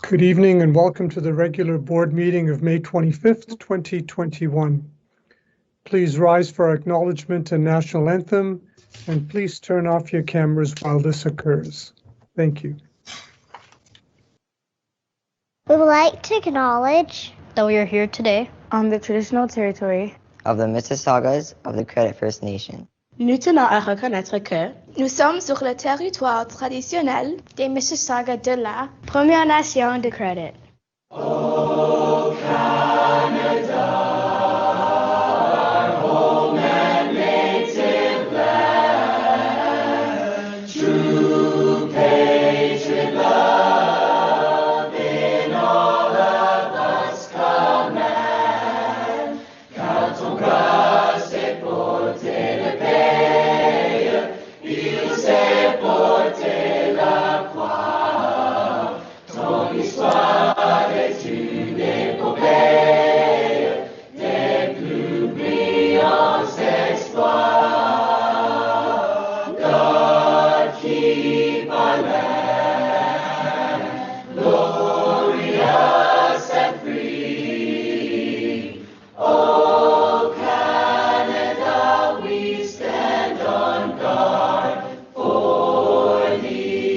Good evening and welcome to the regular board meeting of May 25th, 2021. Please rise for our acknowledgement and national anthem, and please turn off your cameras while this occurs. Thank you. We would like to acknowledge that we are here today on the traditional territory of the Mississaugas of the Credit First Nation. Nous tenons à reconnaître que nous sommes sur le territoire traditionnel des Mississaugas de la Première Nation de Credit. Oh, Canada, our home and native land, true patriot love in all of us command. Quand on grâce est porté le pays, il s'est porté la croix. Ton histoire est une épopée des plus brillants exploits. God keep our land glorious and free. Oh, Canada, we stand on guard for thee.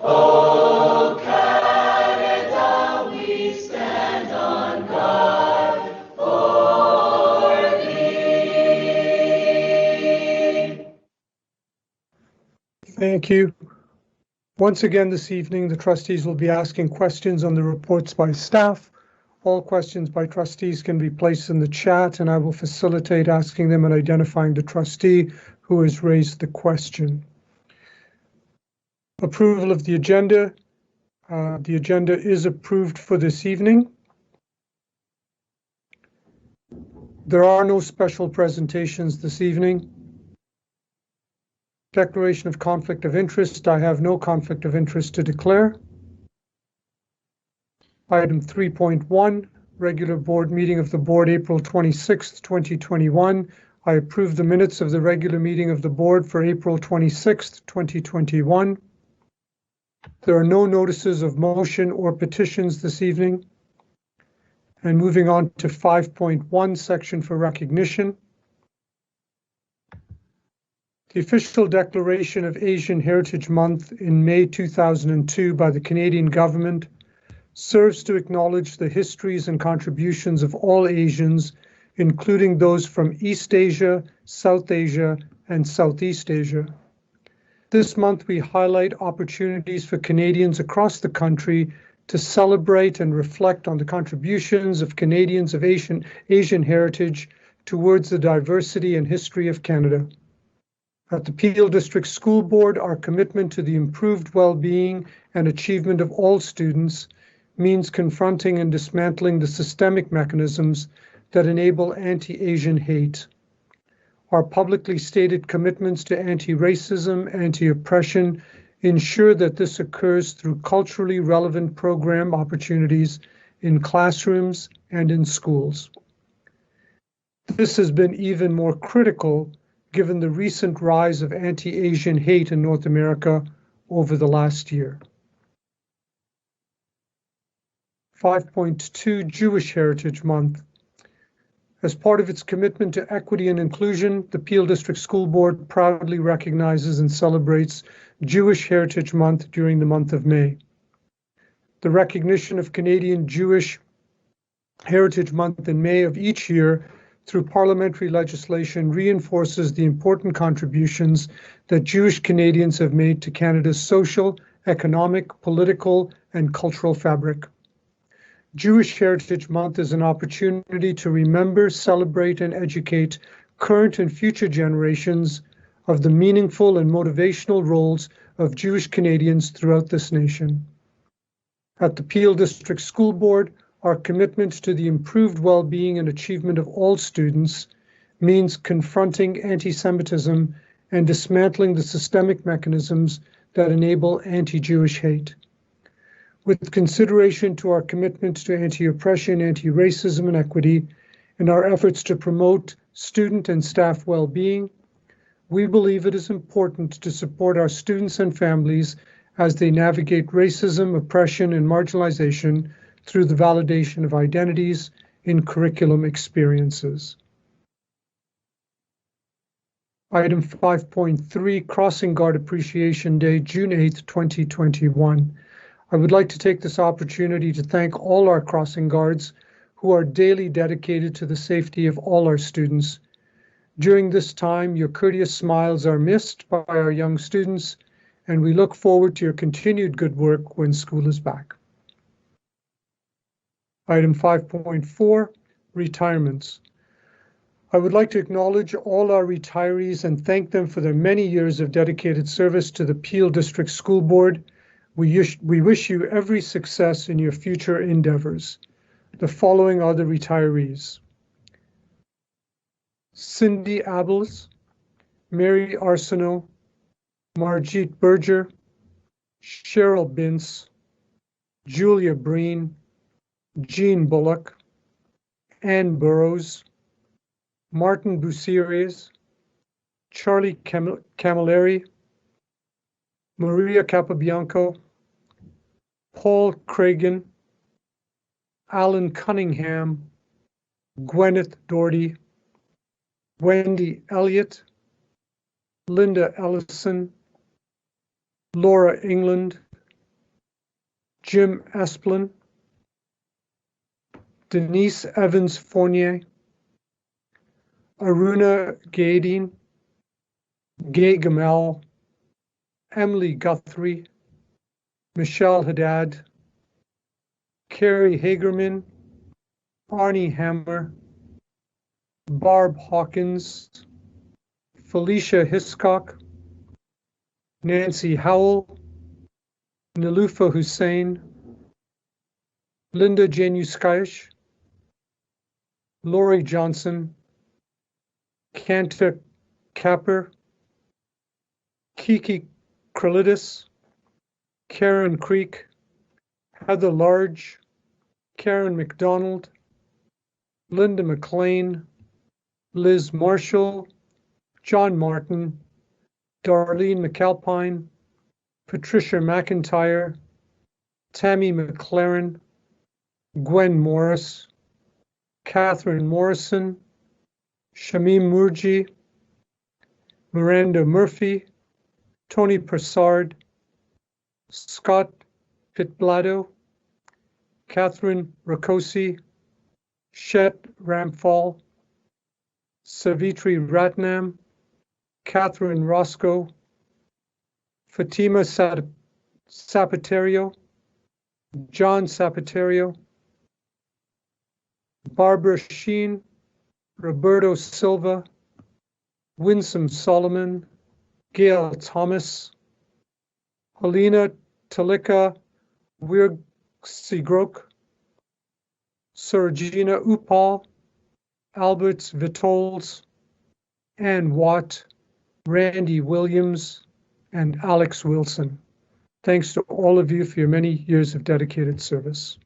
Oh, Canada, we stand on guard for thee. Thank you. Once again this evening, the trustees will be asking questions on the reports by staff. All questions by trustees can be placed in the chat, and I will facilitate asking them and identifying the trustee who has raised the question. Approval of the agenda. The agenda is approved for this evening. There are no special presentations this evening. Declaration of conflict of interest. I have no conflict of interest to declare. Item 3.1, regular board meeting of the board, April 26th, 2021. I approve the minutes of the regular meeting of the board for April 26th, 2021. There are no notices of motion or petitions this evening. And moving on to 5.1, section for recognition. The official declaration of Asian Heritage Month in May 2002 by the Canadian government serves to acknowledge the histories and contributions of all Asians, including those from East Asia, South Asia, and Southeast Asia. This month, we highlight opportunities for Canadians across the country to celebrate and reflect on the contributions of Canadians of Asian heritage towards the diversity and history of Canada. At the Peel District School Board, our commitment to the improved well-being and achievement of all students means confronting and dismantling the systemic mechanisms that enable anti-Asian hate. Our publicly stated commitments to anti-racism, anti-oppression ensure that this occurs through culturally relevant program opportunities in classrooms and in schools. This has been even more critical given the recent rise of anti-Asian hate in North America over the last year. 5.2, Jewish Heritage Month. As part of its commitment to equity and inclusion, the Peel District School Board proudly recognizes and celebrates Jewish Heritage Month during the month of May. The recognition of Canadian Jewish Heritage Month in May of each year through parliamentary legislation reinforces the important contributions that Jewish Canadians have made to Canada's social, economic, political, and cultural fabric. Jewish Heritage Month is an opportunity to remember, celebrate, and educate current and future generations of the meaningful and motivational roles of Jewish Canadians throughout this nation. At the Peel District School Board, our commitment to the improved well-being and achievement of all students means confronting anti-Semitism and dismantling the systemic mechanisms that enable anti-Jewish hate. With consideration to our commitment to anti-oppression, anti-racism, and equity, and our efforts to promote student and staff well-being, we believe it is important to support our students and families as they navigate racism, oppression, and marginalization through the validation of identities in curriculum experiences. Item 5.3, Crossing Guard Appreciation Day, June 8th, 2021. I would like to take this opportunity to thank all our crossing guards who are daily dedicated to the safety of all our students. During this time, your courteous smiles are missed by our young students, and we look forward to your continued good work when school is back. Item 5.4, Retirements. I would like to acknowledge all our retirees and thank them for their many years of dedicated service to the Peel District School Board. We wish you every success in your future endeavors. The following are the retirees: Cindy Abels, Mary Arsenault, Margit Berger, Cheryl Bintz, Julia Breen, Jean Bullock, Ann Burrows, Martin Bucieres, Charlie Camilleri, Maria Capobianco, Paul Cragen, Alan Cunningham, Gwyneth Doherty, Wendy Elliott, Linda Ellison, Laura England, Jim Esplin, Denise Evans Fournier, Aruna Gaydeen, Gay Gamel, Emily Guthrie, Michelle Haddad, Carrie Hagerman, Arnie Hammer, Barb Hawkins, Felicia Hiscock, Nancy Howell, Nilufa Hussain, Linda Januskaish, Lori Johnson, Kanta Capper, Kiki Kralidis, Karen Creek, Heather Large, Karen McDonald, Linda McLean, Liz Marshall, John Martin, Darlene McAlpine, Patricia McIntyre, Tammy McLaren, Gwen Morris, Catherine Morrison, Shamim Murji, Miranda Murphy, Tony Persard, Scott Pitblado, Catherine Rakosi, Shet Ramphal, Savitri Ratnam, Catherine Roscoe, Fatima Sapaterio, John Sapaterio, Barbara Sheen, Roberto Silva, Winsome Solomon, Gail Thomas, Helena Talika Wirgsigrok, Sergina Upal, Albert Vitols, Ann Watt, Randy Williams, and Alex Wilson. Thanks to all of you for your many years of dedicated service.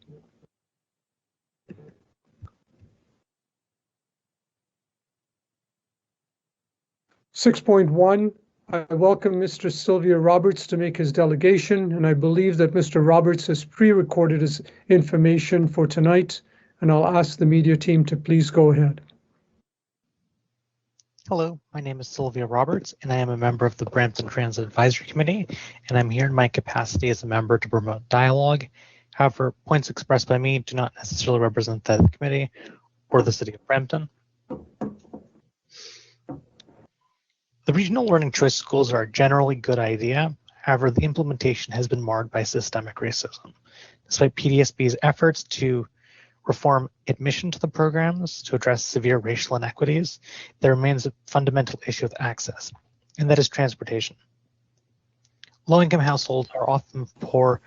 (6.1) I welcome Mr. Sylvia Roberts to make his delegation, and I believe that Mr. Roberts has pre-recorded his information for tonight, and I'll ask the media team to please go ahead. Hello, my name is Sylvia Roberts, and I am a member of the Brampton Transit Advisory Committee, and I'm here in my capacity as a member to promote dialogue. However, points expressed by me do not necessarily represent that of the committee or the City of Brampton. The regional learning choice schools are a generally good idea. However, the implementation has been marred by systemic racism. Despite PDSB's efforts to reform admission to the programs to address severe racial inequities, there remains a fundamental issue with access, and that is transportation. Low-income households are often poor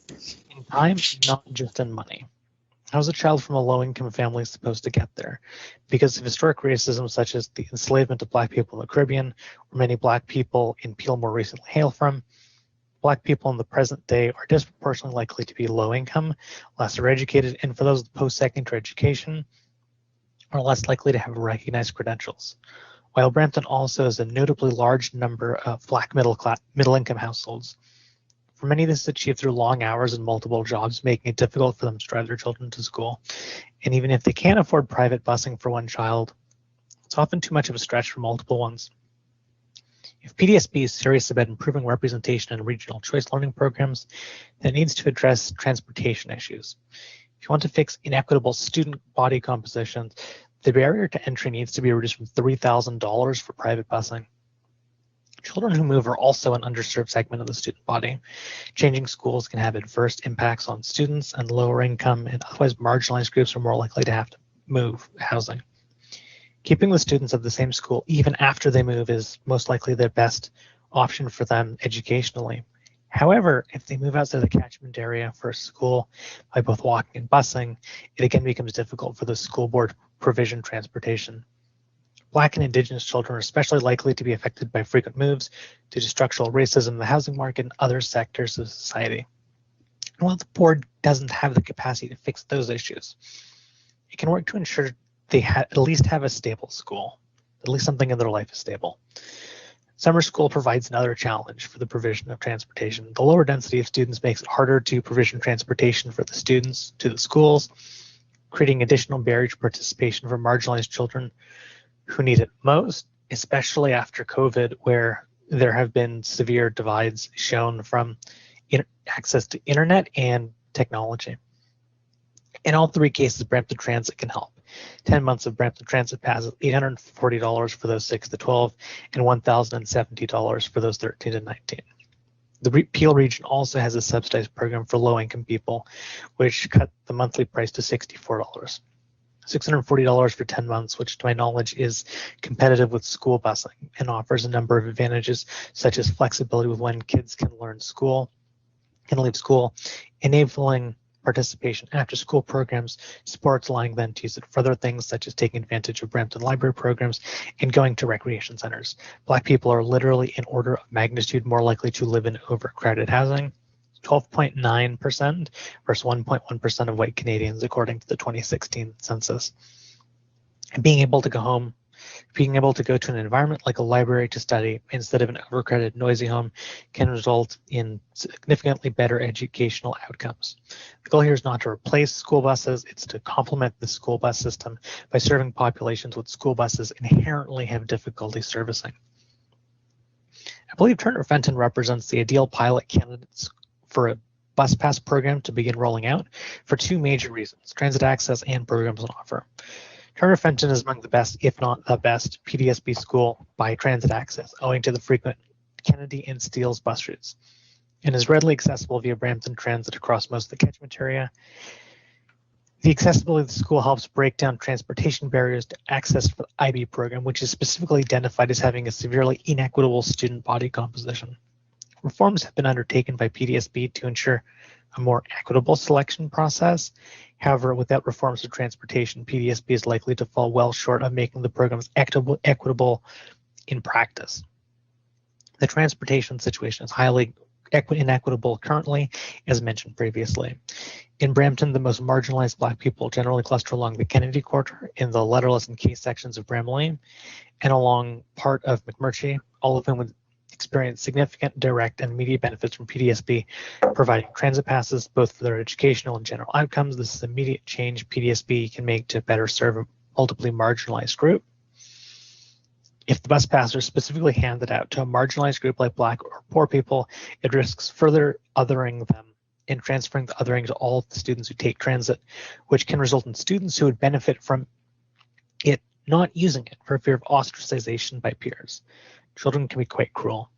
in time, not just in money. How's a child from a low-income family supposed to get there? Because of historic racism such as the enslavement of Black people in the Caribbean, where many Black people in Peel more recently hail from, Black people in the present day are disproportionately likely to be low income, lesser educated, and for those with post-secondary education, are less likely to have recognized credentials. While Brampton also has a notably large number of Black middle-income households, For many, this is achieved through long hours and multiple jobs, making it difficult for them to drive their children to school. And even if they can't afford private busing for one child, it's often too much of a stretch for multiple ones. If PDSB is serious about improving representation in regional choice learning programs, then it needs to address transportation issues. If you want to fix inequitable student body compositions, the barrier to entry needs to be reduced from $3,000 for private busing. Children who move are also an underserved segment of the student body. Changing schools can have adverse impacts on students, and lower income and otherwise marginalized groups are more likely to have to move housing. Keeping the students at the same school even after they move is most likely the best option for them educationally. However, if they move outside the catchment area for a school by both walking and busing, it again becomes difficult for the school board to provision transportation. Black and Indigenous children are especially likely to be affected by frequent moves due to structural racism in the housing market and other sectors of society. And while the board doesn't have the capacity to fix those issues, it can work to ensure they at least have a stable school, at least something in their life is stable. Summer school provides another challenge for the provision of transportation. The lower density of students makes it harder to provision transportation for the students to the schools, creating additional barrier to participation for marginalized children who need it most, especially after COVID, where there have been severe divides shown from access to internet and technology. In all three cases, Brampton Transit can help. 10 months of Brampton Transit passes, $840 for those 6 to 12, and $1,070 for those 13 to 19. The Peel region also has a subsidized program for low-income people, which cut the monthly price to $64. $640 for 10 months, which to my knowledge is competitive with school busing and offers a number of advantages, such as flexibility with when kids can leave school, enabling participation after school programs, sports, allowing them to use it for other things such as taking advantage of Brampton library programs and going to recreation centers. Black people are literally in order of magnitude more likely to live in overcrowded housing, 12.9% versus 1.1% of white Canadians according to the 2016 census. And being able to go to an environment like a library to study instead of an overcrowded, noisy home can result in significantly better educational outcomes. The goal here is not to replace school buses, it's to complement the school bus system by serving populations with school buses inherently have difficulty servicing. I believe Turner Fenton represents the ideal pilot candidates for a bus pass program to begin rolling out for two major reasons: transit access and programs on offer. Turner Fenton is among the best, if not the best, PDSB school by transit access, owing to the frequent Kennedy and Steeles bus routes, and is readily accessible via Brampton Transit across most of the catchment area. The accessibility of the school helps break down transportation barriers to access for the IB program, which is specifically identified as having a severely inequitable student body composition. Reforms have been undertaken by PDSB to ensure a more equitable selection process. However, without reforms of transportation, PDSB is likely to fall well short of making the programs equitable in practice. The transportation situation is highly inequitable currently, as mentioned previously. In Brampton, the most marginalized Black people generally cluster along the Kennedy Quarter, in the letterless and case sections of Bramalea, and along part of McMurtry, all of whom would experience significant direct and immediate benefits from PDSB providing transit passes, both for their educational and general outcomes. This is immediate change PDSB can make to better serve a multiply marginalized group. If the bus pass are specifically handed out to a marginalized group like Black or poor people, it risks further othering them and transferring the othering to all of the students who take transit, which can result in students who would benefit from it not using it for fear of ostracization by peers. Children can be quite cruel.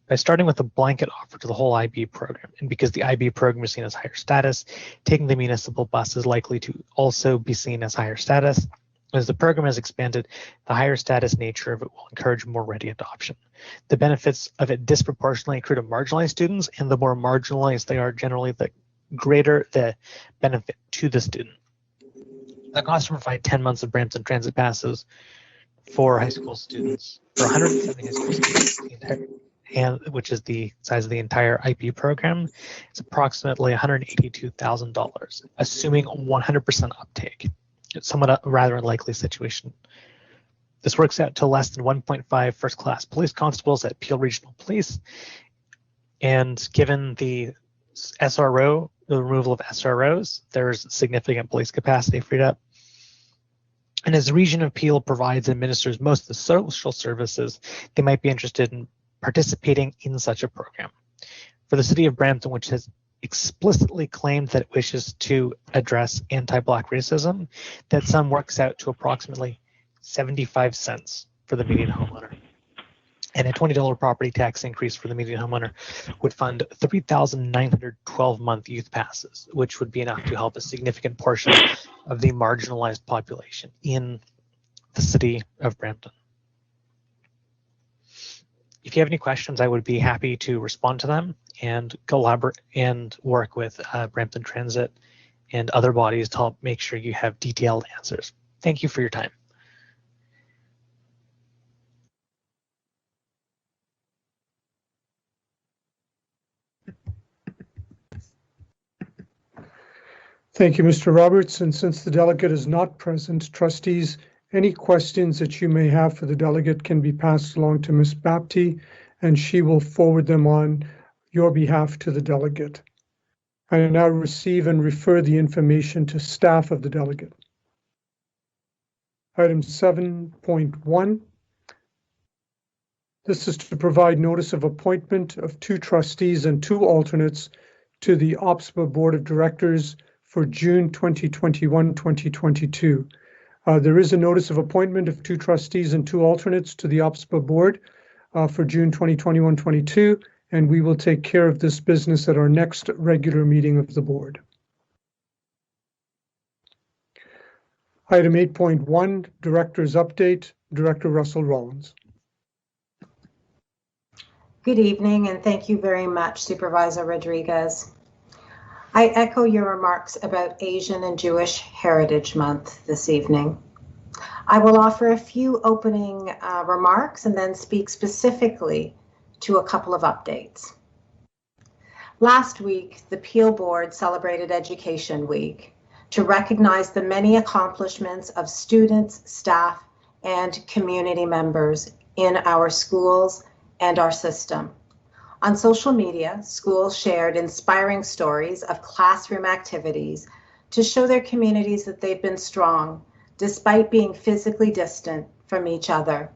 By starting with a blanket offer to the whole IB program, and because the IB program is seen as higher status, taking the municipal bus is likely to also be seen as higher status. As the program has expanded, the higher status nature of it will encourage more ready adoption. The benefits of it disproportionately accrue to marginalized students, and the more marginalized they are, generally the greater the benefit to the student. The cost to provide 10 months of Brampton Transit passes for high school students, for 170 high school students, and which is the size of the entire IP program, is approximately $182,000, assuming 100% uptake. It's somewhat a rather unlikely situation. This works out to less than 1.5 first-class police constables at Peel Regional Police And given the SRO, the removal of SROs, there's significant police capacity freed up. And as the region of Peel provides and administers most of the social services, they might be interested in participating in such a program. For the city of Brampton, which has explicitly claimed that it wishes to address anti-Black racism, that sum works out to approximately 75 cents for the median homeowner. And a $20 property tax increase for the median homeowner would fund 3,912 month youth passes, which would be enough to help a significant portion of the marginalized population in the city of Brampton. If you have any questions, I would be happy to respond to them and collaborate and work with Brampton Transit and other bodies to help make sure you have detailed answers. Thank you for your time. Thank you, Mr. Roberts. And since the delegate is not present, trustees, any questions that you may have for the delegate can be passed along to Ms. Bapty, and she will forward them on your behalf to the delegate. I now receive and refer the information to staff of the delegate. Item 7.1. This is to provide notice of appointment of 2 trustees and 2 alternates to the Opsipa Board of Directors for June 2021-2022. There is a notice of appointment of 2 trustees and 2 alternates to the Opsipa Board for June 2021-22, and we will take care of this business at our next regular meeting of the board. Item 8.1, Director's Update, Director Russell Rollins. Good evening, and thank you very much, Supervisor Rodriguez. I echo your remarks about Asian and Jewish Heritage Month this evening. I will offer a few opening remarks and then speak specifically to a couple of updates. Last week, the Peel Board celebrated Education Week to recognize the many accomplishments of students, staff, and community members in our schools and our system. On social media, schools shared inspiring stories of classroom activities to show their communities that they've been strong despite being physically distant from each other.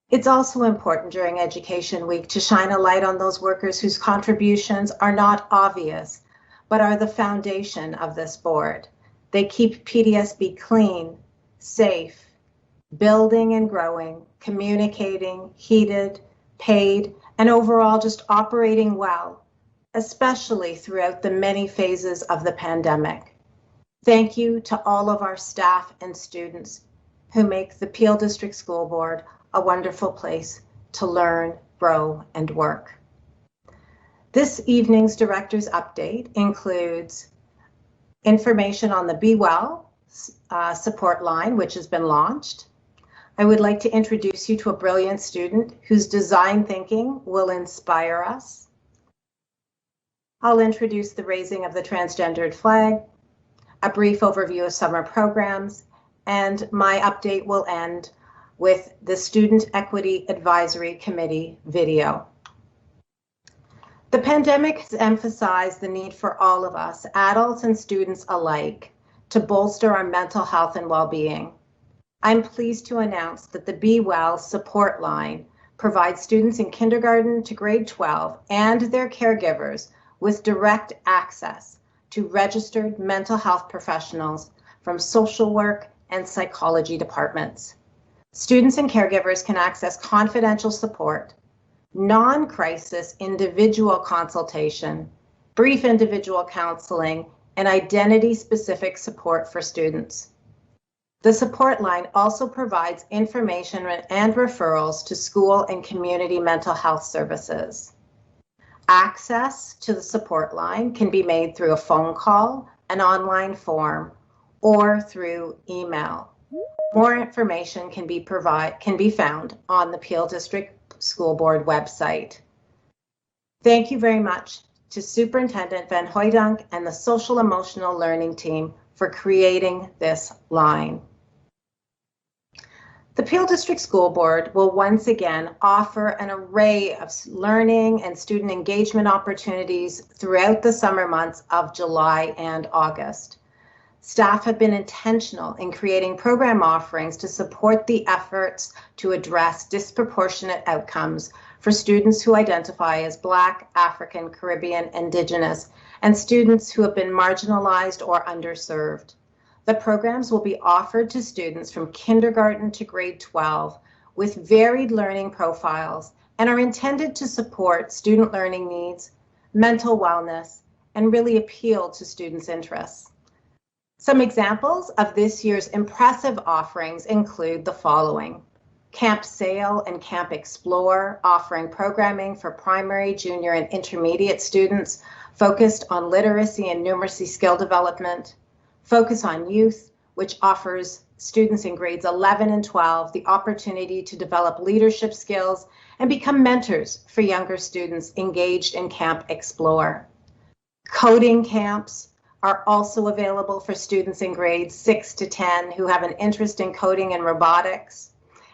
It's also important during Education Week to shine a light on those workers whose contributions are not obvious, but are the foundation of this board. They keep PDSB clean, safe, building and growing, communicating, heated, paid, and overall just operating well, especially throughout the many phases of the pandemic. Thank you to all of our staff and students who make the Peel District School Board a wonderful place to learn, grow, and work. This evening's director's update includes information on the Be Well support line, which has been launched. I would like to introduce you to a brilliant student whose design thinking will inspire us. I'll introduce the raising of the transgendered flag, a brief overview of summer programs, and my update will end with the Student Equity Advisory Committee video. The pandemic has emphasized the need for all of us, adults and students alike, to bolster our mental health and well-being. I'm pleased to announce that the Be Well support line provides students in kindergarten to grade 12 and their caregivers with direct access to registered mental health professionals from social work and psychology departments. Students and caregivers can access confidential support, non-crisis individual consultation, brief individual counseling, and identity-specific support for students. The support line also provides information and referrals to school and community mental health services. Access to the support line can be made through a phone call, an online form, or through email. More information can be found on the Peel District School Board website. Thank you very much to Superintendent Van Hooydonk and the Social Emotional Learning team for creating this line. The Peel District School Board will once again offer an array of learning and student engagement opportunities throughout the summer months of July and August. Staff have been intentional in creating program offerings to support the efforts to address disproportionate outcomes for students who identify as Black, African, Caribbean, Indigenous, and students who have been marginalized or underserved. The programs will be offered to students from kindergarten to grade 12 with varied learning profiles and are intended to support student learning needs, mental wellness, and really appeal to students' interests. Some examples of this year's impressive offerings include the following. Camp Sail and Camp Explore, offering programming for primary, junior, and intermediate students focused on literacy and numeracy skill development. Focus on Youth, which offers students in grades 11 and 12 the opportunity to develop leadership skills and become mentors for younger students engaged in Camp Explore. Coding camps are also available for students in grades 6 to 10 who have an interest in coding and robotics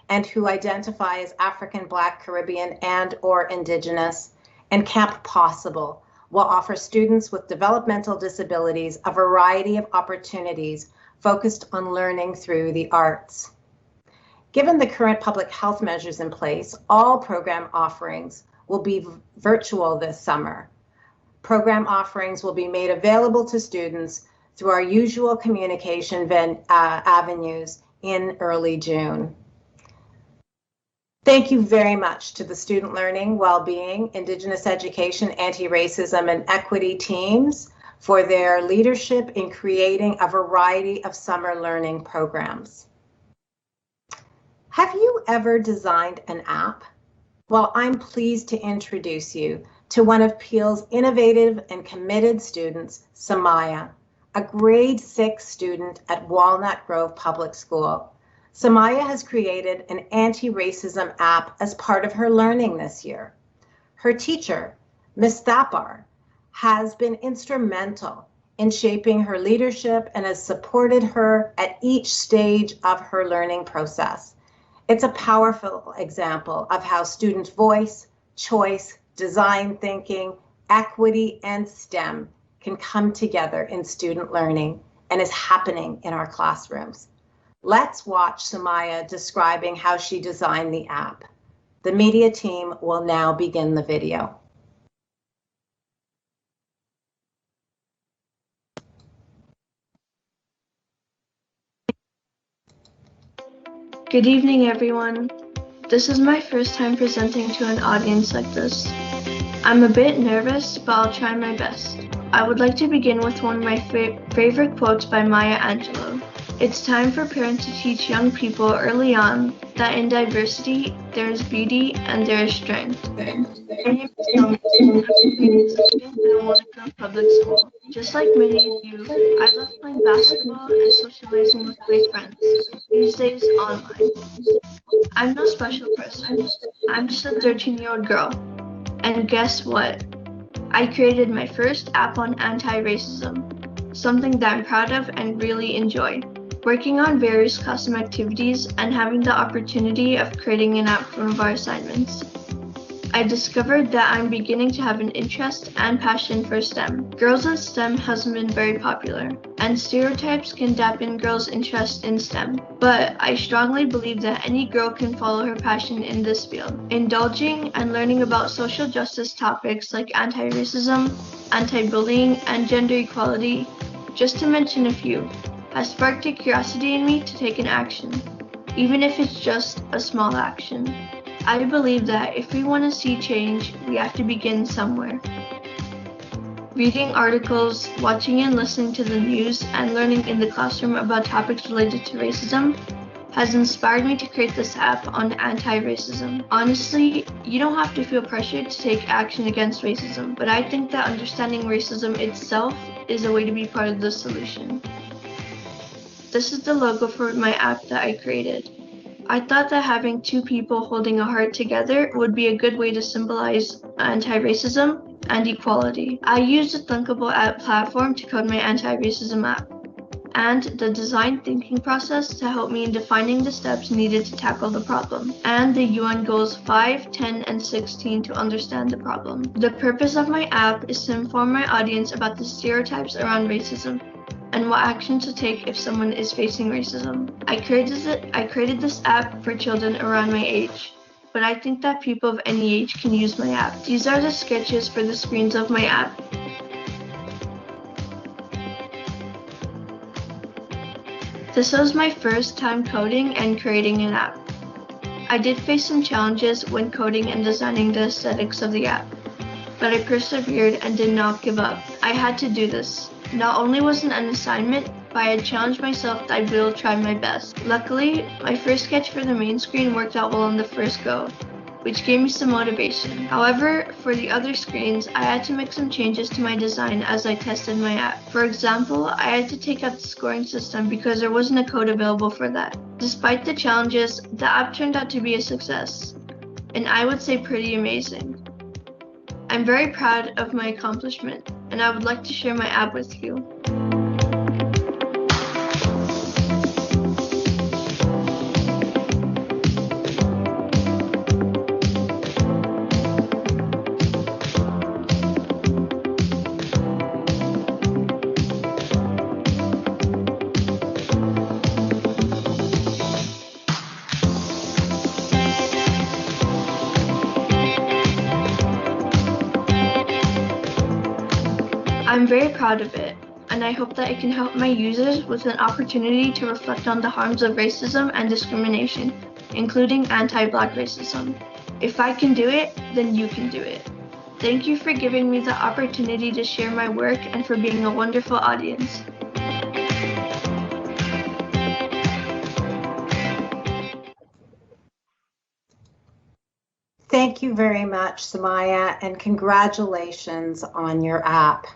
and who identify as African, Black, Caribbean, and/or Indigenous. And Camp Possible will offer students with developmental disabilities a variety of opportunities focused on learning through the arts. Given the current public health measures in place, all program offerings will be virtual this summer. Program offerings will be made available to students through our usual communication avenues in early June. Thank you very much to the Student Learning, Wellbeing, Indigenous Education, Anti-Racism, and Equity teams for their leadership in creating a variety of summer learning programs. Have you ever designed an app? Well, I'm pleased to introduce you to one of Peel's innovative and committed students, Samaya, a grade 6 student at Walnut Grove Public School. Samaya has created an anti-racism app as part of her learning this year. Her teacher, Ms. Thapar, has been instrumental in shaping her leadership and has supported her at each stage of her learning process. It's a powerful example of how student voice, choice, design thinking, equity, and STEM can come together in student learning and is happening in our classrooms. Let's watch Samaya describing how she designed the app. The media team will now begin the video. Good evening, everyone. This is my first time presenting to an audience like this. I'm a bit nervous, but I'll try my best. I would like to begin with one of my favorite quotes by Maya Angelou. It's time for parents to teach young people early on that in diversity, there is beauty and there is strength. My name is Thomas. I'm a grade 2 at Walnut Grove Public School. Just like many of you, I love playing basketball and socializing with great friends, these days online. I'm no special person. I'm just a 13-year-old girl. And guess what? I created my first app on anti-racism, something that I'm proud of and really enjoy. Working on various custom activities and having the opportunity of creating an app for one of our assignments. I discovered that I'm beginning to have an interest and passion for STEM. Girls in STEM hasn't been very popular, and stereotypes can dampen girls' interest in STEM. But I strongly believe that any girl can follow her passion in this field. Indulging and learning about social justice topics like anti-racism, anti-bullying, and gender equality, just to mention a few, has sparked a curiosity in me to take an action, even if it's just a small action. I believe that if we want to see change, we have to begin somewhere. Reading articles, watching and listening to the news, and learning in the classroom about topics related to racism has inspired me to create this app on anti-racism. Honestly, you don't have to feel pressured to take action against racism, but I think that understanding racism itself is a way to be part of the solution. This is the logo for my app that I created. I thought that having two people holding a heart together would be a good way to symbolize anti-racism and equality. I used a Thinkable app platform to code my anti-racism app. and the design thinking process to help me in defining the steps needed to tackle the problem, and the UN Goals 5, 10, and 16 to understand the problem. The purpose of my app is to inform my audience about the stereotypes around racism and what action to take if someone is facing racism. I created this app for children around my age, but I think that people of any age can use my app. These are the sketches for the screens of my app. This was my first time coding and creating an app. I did face some challenges when coding and designing the aesthetics of the app, but I persevered and did not give up. I had to do this. Not only was it an assignment, but I had challenged myself that I will try my best. Luckily, my first sketch for the main screen worked out well on the first go, which gave me some motivation. However, for the other screens, I had to make some changes to my design as I tested my app. For example, I had to take out the scoring system because there wasn't a code available for that. Despite the challenges, the app turned out to be a success, and I would say pretty amazing. I'm very proud of my accomplishment, and I would like to share my app with you. I'm very proud of it, and I hope that it can help my users with an opportunity to reflect on the harms of racism and discrimination, including anti-Black racism. If I can do it, then you can do it. Thank you for giving me the opportunity to share my work and for being a wonderful audience. Thank you very much, Samaya, and congratulations on your app.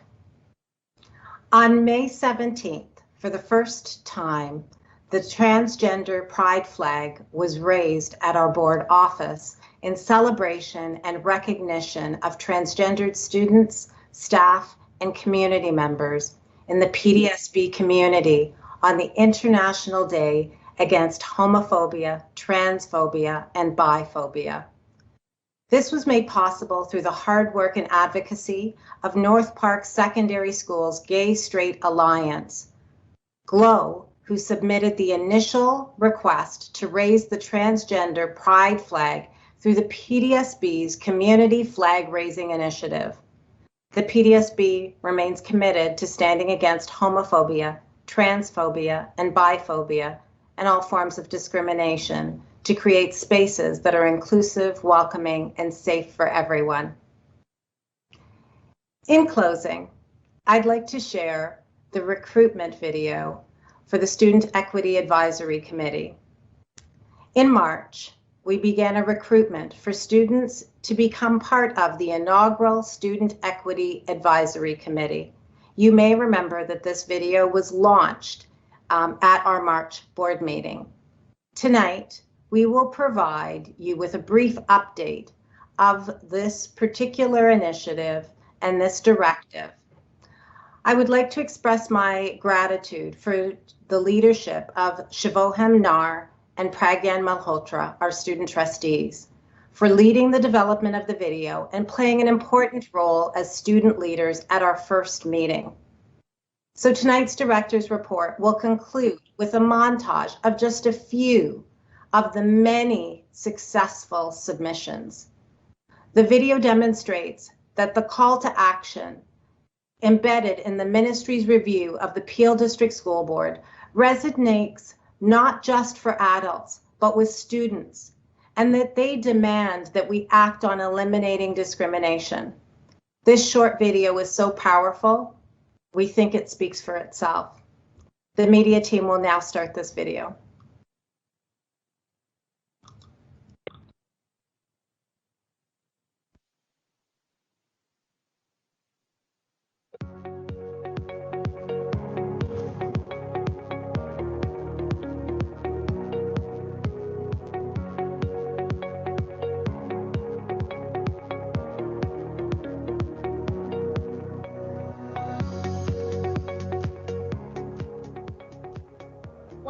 On May 17th, for the first time, the transgender pride flag was raised at our board office in celebration and recognition of transgendered students, staff, and community members in the PDSB community on the International Day Against Homophobia, Transphobia, and Biphobia. This was made possible through the hard work and advocacy of North Park Secondary School's Gay Straight Alliance, GLOW, who submitted the initial request to raise the transgender pride flag through the PDSB's Community Flag Raising Initiative. The PDSB remains committed to standing against homophobia, transphobia, and biphobia, and all forms of discrimination, to create spaces that are inclusive, welcoming, and safe for everyone. In closing, I'd like to share the recruitment video for the Student Equity Advisory Committee. In March, we began a recruitment for students to become part of the inaugural Student Equity Advisory Committee. You may remember that this video was launched at our March board meeting. Tonight, we will provide you with a brief update of this particular initiative and this directive. I would like to express my gratitude for the leadership of Shivoham Nar and Pragyan Malhotra, our student trustees, for leading the development of the video and playing an important role as student leaders at our first meeting. So tonight's director's report will conclude with a montage of just a few of the many successful submissions. The video demonstrates that the call to action embedded in the ministry's review of the Peel District School Board resonates not just for adults, but with students, and that they demand that we act on eliminating discrimination. This short video is so powerful, we think it speaks for itself. The media team will now start this video.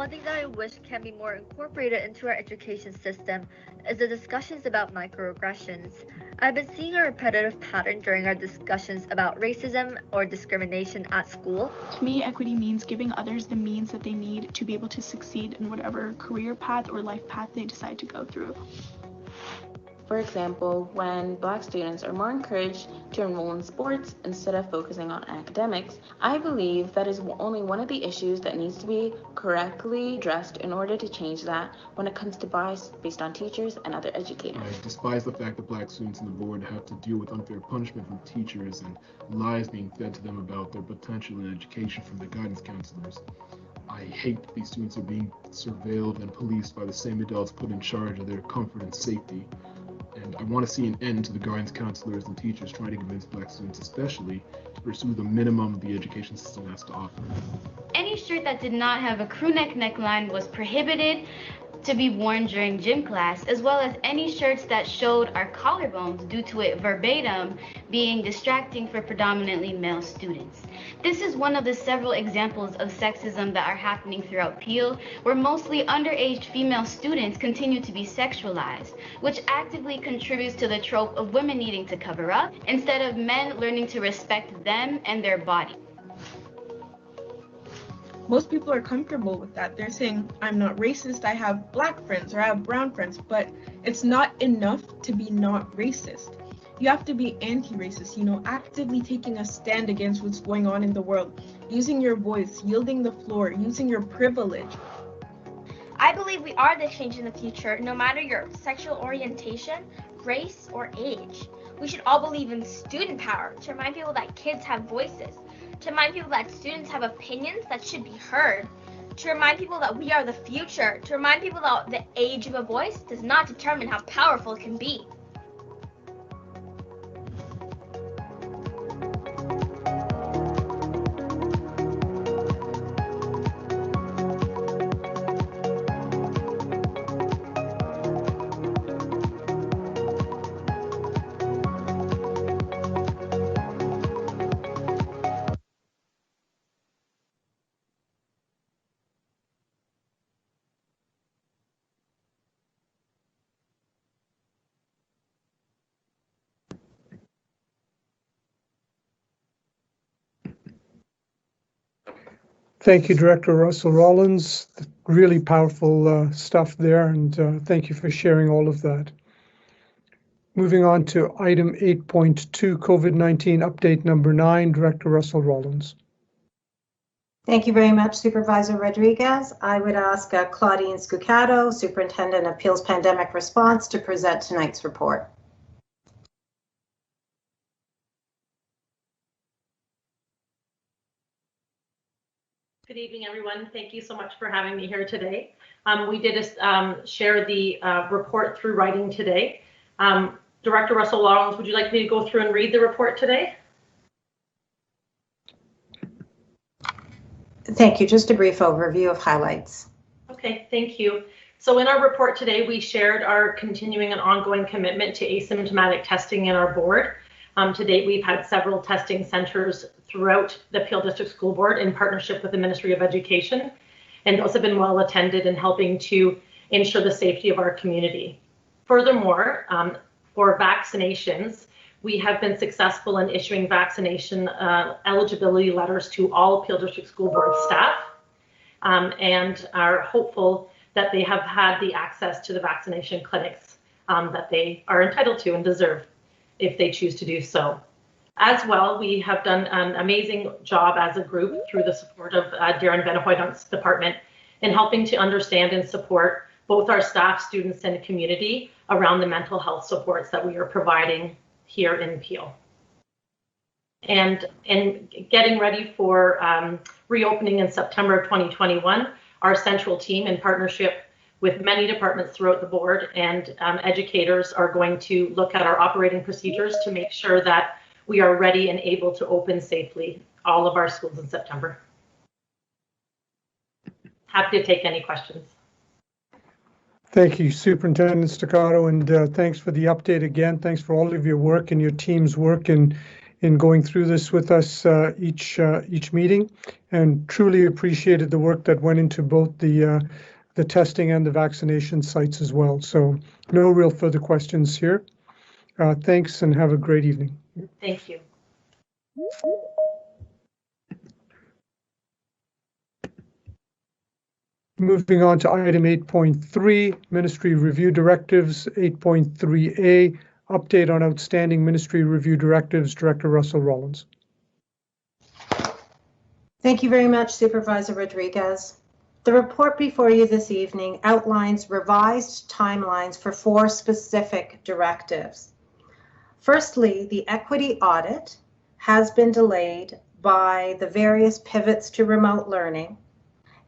One thing that I wish can be more incorporated into our education system is the discussions about microaggressions. I've been seeing a repetitive pattern during our discussions about racism or discrimination at school. To me, equity means giving others the means that they need to be able to succeed in whatever career path or life path they decide to go through. For example, when Black students are more encouraged to enroll in sports instead of focusing on academics, I believe that is only one of the issues that needs to be correctly addressed in order to change that when it comes to bias based on teachers and other educators. I despise the fact that Black students on the board have to deal with unfair punishment from teachers and lies being fed to them about their potential in education from their guidance counselors. I hate that these students are being surveilled and policed by the same adults put in charge of their comfort and safety. And I want to see an end to the guidance counselors and teachers trying to convince Black students especially to pursue the minimum the education system has to offer. Any shirt that did not have a crew neck neckline was prohibited to be worn during gym class, as well as any shirts that showed our collarbones due to it verbatim being distracting for predominantly male students. This is one of the several examples of sexism that are happening throughout Peel, where mostly underage female students continue to be sexualized, which actively contributes to the trope of women needing to cover up instead of men learning to respect them and their body. Most people are comfortable with that. They're saying, I'm not racist, I have Black friends or I have brown friends, but it's not enough to be not racist. You have to be anti-racist, actively taking a stand against what's going on in the world, using your voice, yielding the floor, using your privilege. I believe we are the change in the future, no matter your sexual orientation, race, or age. We should all believe in student power to remind people that kids have voices, to remind people that students have opinions that should be heard, to remind people that we are the future, to remind people that the age of a voice does not determine how powerful it can be. Thank you, Director Russell Rollins. Really powerful stuff there, and thank you for sharing all of that. Moving on to item 8.2, COVID-19 update number 9, Director Russell Rollins. Thank you very much, Supervisor Rodriguez. I would ask Claudine Scucato, Superintendent of Peel's Pandemic Response, to present tonight's report. Good evening, everyone. Thank you so much for having me here today. We did share the report through writing today. Director Russell Rollins, would you like me to go through and read the report today? Thank you. Just a brief overview of highlights. Okay, thank you. So in our report today, we shared our continuing and ongoing commitment to asymptomatic testing in our board. To date, we've had several testing centers throughout the Peel District School Board in partnership with the Ministry of Education, and those have been well attended in helping to ensure the safety of our community. Furthermore, for vaccinations, we have been successful in issuing vaccination eligibility letters to all Peel District School Board staff, and are hopeful that they have had the access to the vaccination clinics that they are entitled to and deserve if they choose to do so. As well, we have done an amazing job as a group through the support of Darren Benahoyt's department in helping to understand and support both our staff, students, and community around the mental health supports that we are providing here in Peel. And getting ready for reopening in September of 2021, our central team in partnership with many departments throughout the board and educators are going to look at our operating procedures to make sure that we are ready and able to open safely all of our schools in September. Happy to take any questions. Thank you, Superintendent Staccato, and thanks for the update again. Thanks for all of your work and your team's work in in going through this with us each meeting, and truly appreciated the work that went into both the testing and the vaccination sites as well. So no real further questions here. Thanks and have a great evening. Thank you. Moving on to item 8.3, Ministry Review Directives. 8.3A, update on outstanding Ministry Review Directives. Director Russell Rollins. Thank you very much, Supervisor Rodriguez. The report before you this evening outlines revised timelines for 4 specific directives. Firstly, the equity audit has been delayed by the various pivots to remote learning.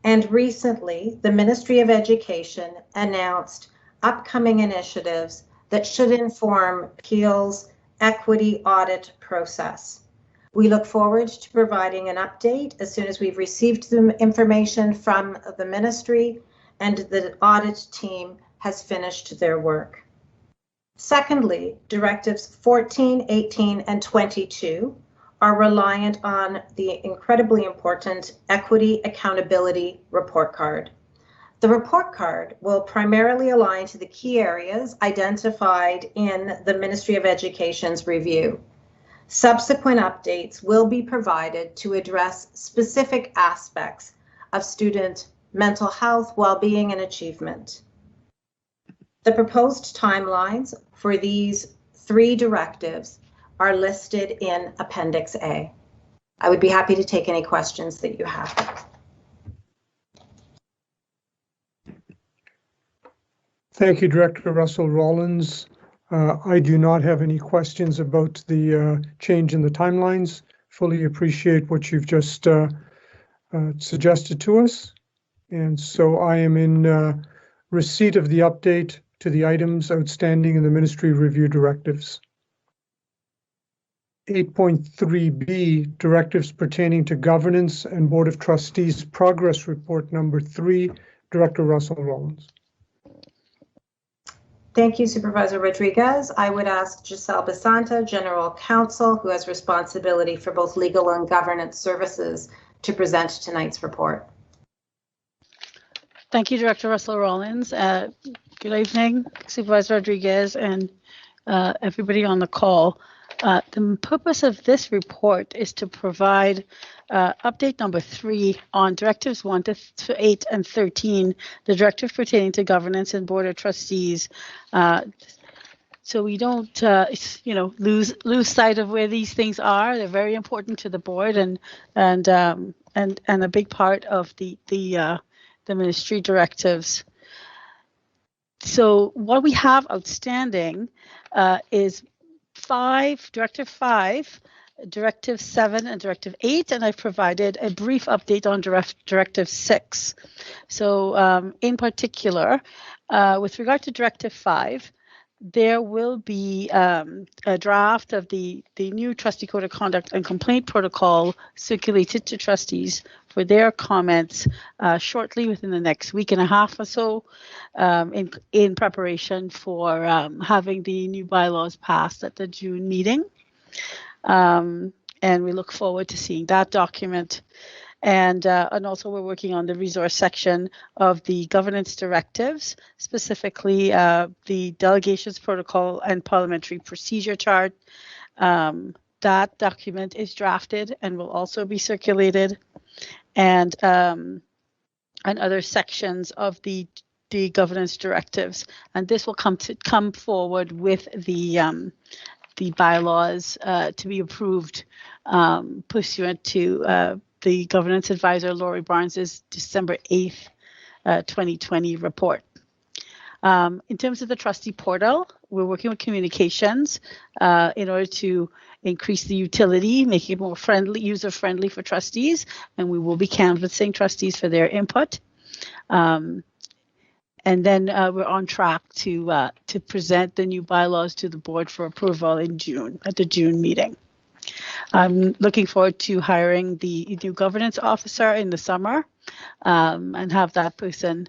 And recently, the Ministry of Education announced upcoming initiatives that should inform Peel's equity audit process. We look forward to providing an update as soon as we've received the information from the ministry and the audit team has finished their work. Secondly, directives 14, 18, and 22 are reliant on the incredibly important Equity Accountability Report Card. The report card will primarily align to the key areas identified in the Ministry of Education's review. Subsequent updates will be provided to address specific aspects of student mental health, well-being, and achievement. The proposed timelines for these 3 directives are listed in Appendix A. I would be happy to take any questions that you have. Thank you, Director Russell Rollins. I do not have any questions about the change in the timelines. Fully appreciate what you've just suggested to us. And so I am in receipt of the update to the items outstanding in the Ministry Review Directives. 8.3B, directives pertaining to governance and Board of Trustees progress report number 3, Director Russell Rollins. Thank you, Supervisor Rodriguez. I would ask Giselle Basanta, General Counsel, who has responsibility for both legal and governance services, to present tonight's report. Thank you, Director Russell Rollins. Good evening, Supervisor Rodriguez and everybody on the call. The purpose of this report is to provide update number 3 on directives 1 to 8 and 13, the directive pertaining to governance and Board of Trustees. So we don't, lose sight of where these things are. They're very important to the board and a big part of the ministry directives. So what we have outstanding is Directive 5, Directive 7, and Directive 8, and I've provided a brief update on Directive 6. So in particular, with regard to Directive 5, there will be a draft of the new Trustee Code of Conduct and Complaint Protocol circulated to trustees for their comments shortly within the next week and a half or so in preparation for having the new bylaws passed at the June meeting. And we look forward to seeing that document. And also we're working on the resource section of the governance directives, specifically the delegations protocol and parliamentary procedure chart. That document is drafted and will also be circulated. And other sections of the governance directives. And this will come forward with the bylaws to be approved pursuant to the governance advisor Laurie Barnes's December 8th, 2020 report. In terms of the trustee portal, we're working with communications in order to increase the utility, making it more friendly, user-friendly for trustees, and we will be canvassing trustees for their input. And then we're on track to present the new bylaws to the board for approval in June, at the June meeting. I'm looking forward to hiring the new governance officer in the summer and have that person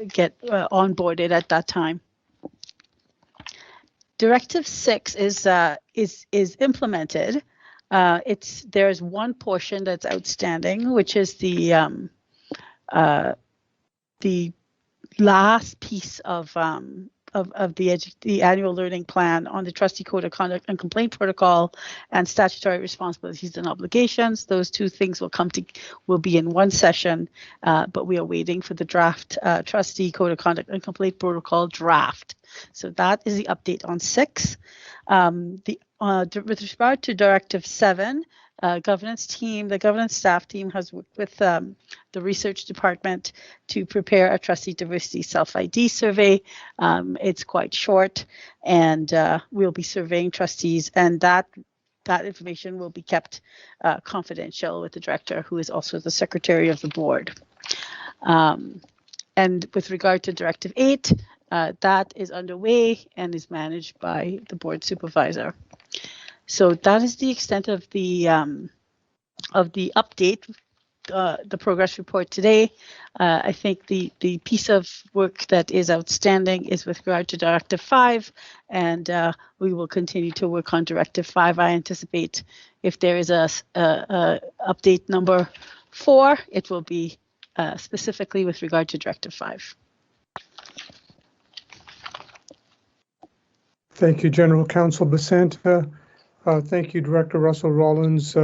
get onboarded at that time. Directive 6 is implemented There's one portion that's outstanding, which is the last piece of the annual learning plan on the trustee code of conduct and complaint protocol and statutory responsibilities and obligations. Those two things will be in one session, but we are waiting for the draft trustee code of conduct and complaint protocol draft. So that is the update on 6. With regard to Directive 7, the governance staff team has worked with the research department to prepare a trustee diversity self-ID survey. It's quite short, and we'll be surveying trustees, and that information will be kept confidential with the director, who is also the secretary of the board. And with regard to Directive 8, that is underway and is managed by the board supervisor. So that is the extent of the update, the progress report today. I think the piece of work that is outstanding is with regard to Directive 5, and we will continue to work on Directive 5. I anticipate if there is a update number 4, it will be specifically with regard to Directive 5. Thank you, General Counsel Basanta. Thank you, Director Russell Rollins.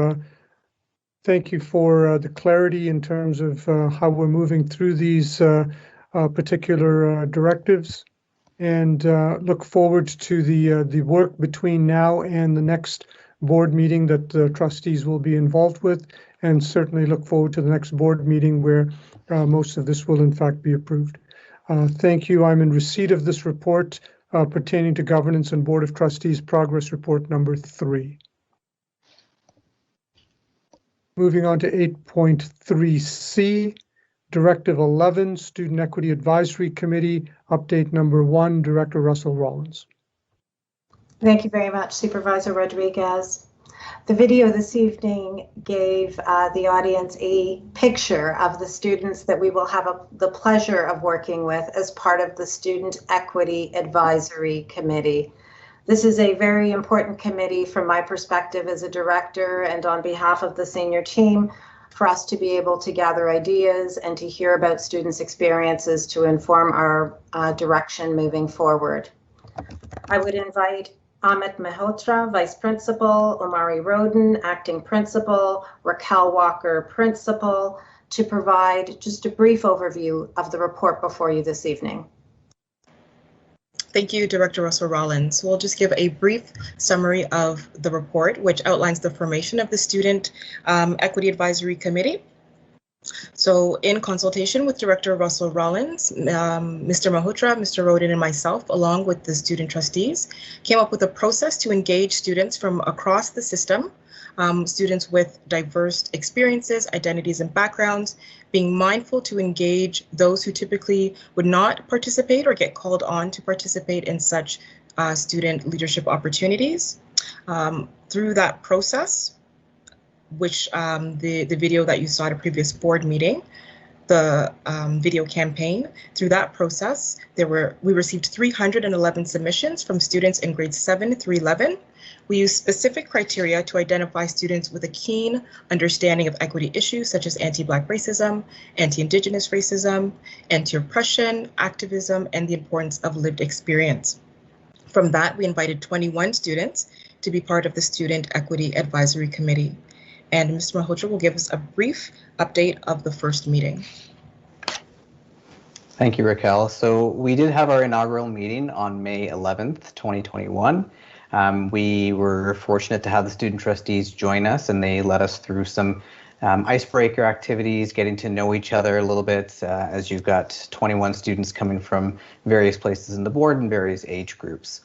Thank you for the clarity in terms of how we're moving through these particular directives, and look forward to the work between now and the next board meeting that the trustees will be involved with, and certainly look forward to the next board meeting where most of this will in fact be approved. Thank you. I'm in receipt of this report pertaining to Governance and Board of Trustees Progress Report number 3. Moving on to 8.3C, Directive 11, Student Equity Advisory Committee, update number 1, Director Russell Rollins. Thank you very much, Supervisor Rodriguez. The video this evening gave the audience a picture of the students that we will have the pleasure of working with as part of the Student Equity Advisory Committee. This is a very important committee from my perspective as a director and on behalf of the senior team for us to be able to gather ideas and to hear about students' experiences to inform our direction moving forward. I would invite Amit Mehrotra, Vice Principal, Omari Roden, Acting Principal, Raquel Walker, Principal, to provide just a brief overview of the report before you this evening. Thank you, Director Russell Rollins. We'll just give a brief summary of the report, which outlines the formation of the Student Equity Advisory Committee. So in consultation with Director Russell Rollins, Mr. Mehrotra, Mr. Roden, and myself, along with the student trustees, came up with a process to engage students from across the system, students with diverse experiences, identities, and backgrounds, being mindful to engage those who typically would not participate or get called on to participate in such student leadership opportunities. Through that process, which the video that you saw at a previous board meeting, the video campaign, through that process, we received 311 submissions from students in grades 7 through 11. We used specific criteria to identify students with a keen understanding of equity issues such as anti-Black racism, anti-Indigenous racism, anti-oppression, activism, and the importance of lived experience. From that, we invited 21 students to be part of the Student Equity Advisory Committee. And Mr. Mehrotra will give us a brief update of the first meeting. Thank you, Raquel. So we did have our inaugural meeting on May 11th, 2021. We were fortunate to have the student trustees join us, and they led us through some icebreaker activities, getting to know each other a little bit, as you've got 21 students coming from various places in the board and various age groups.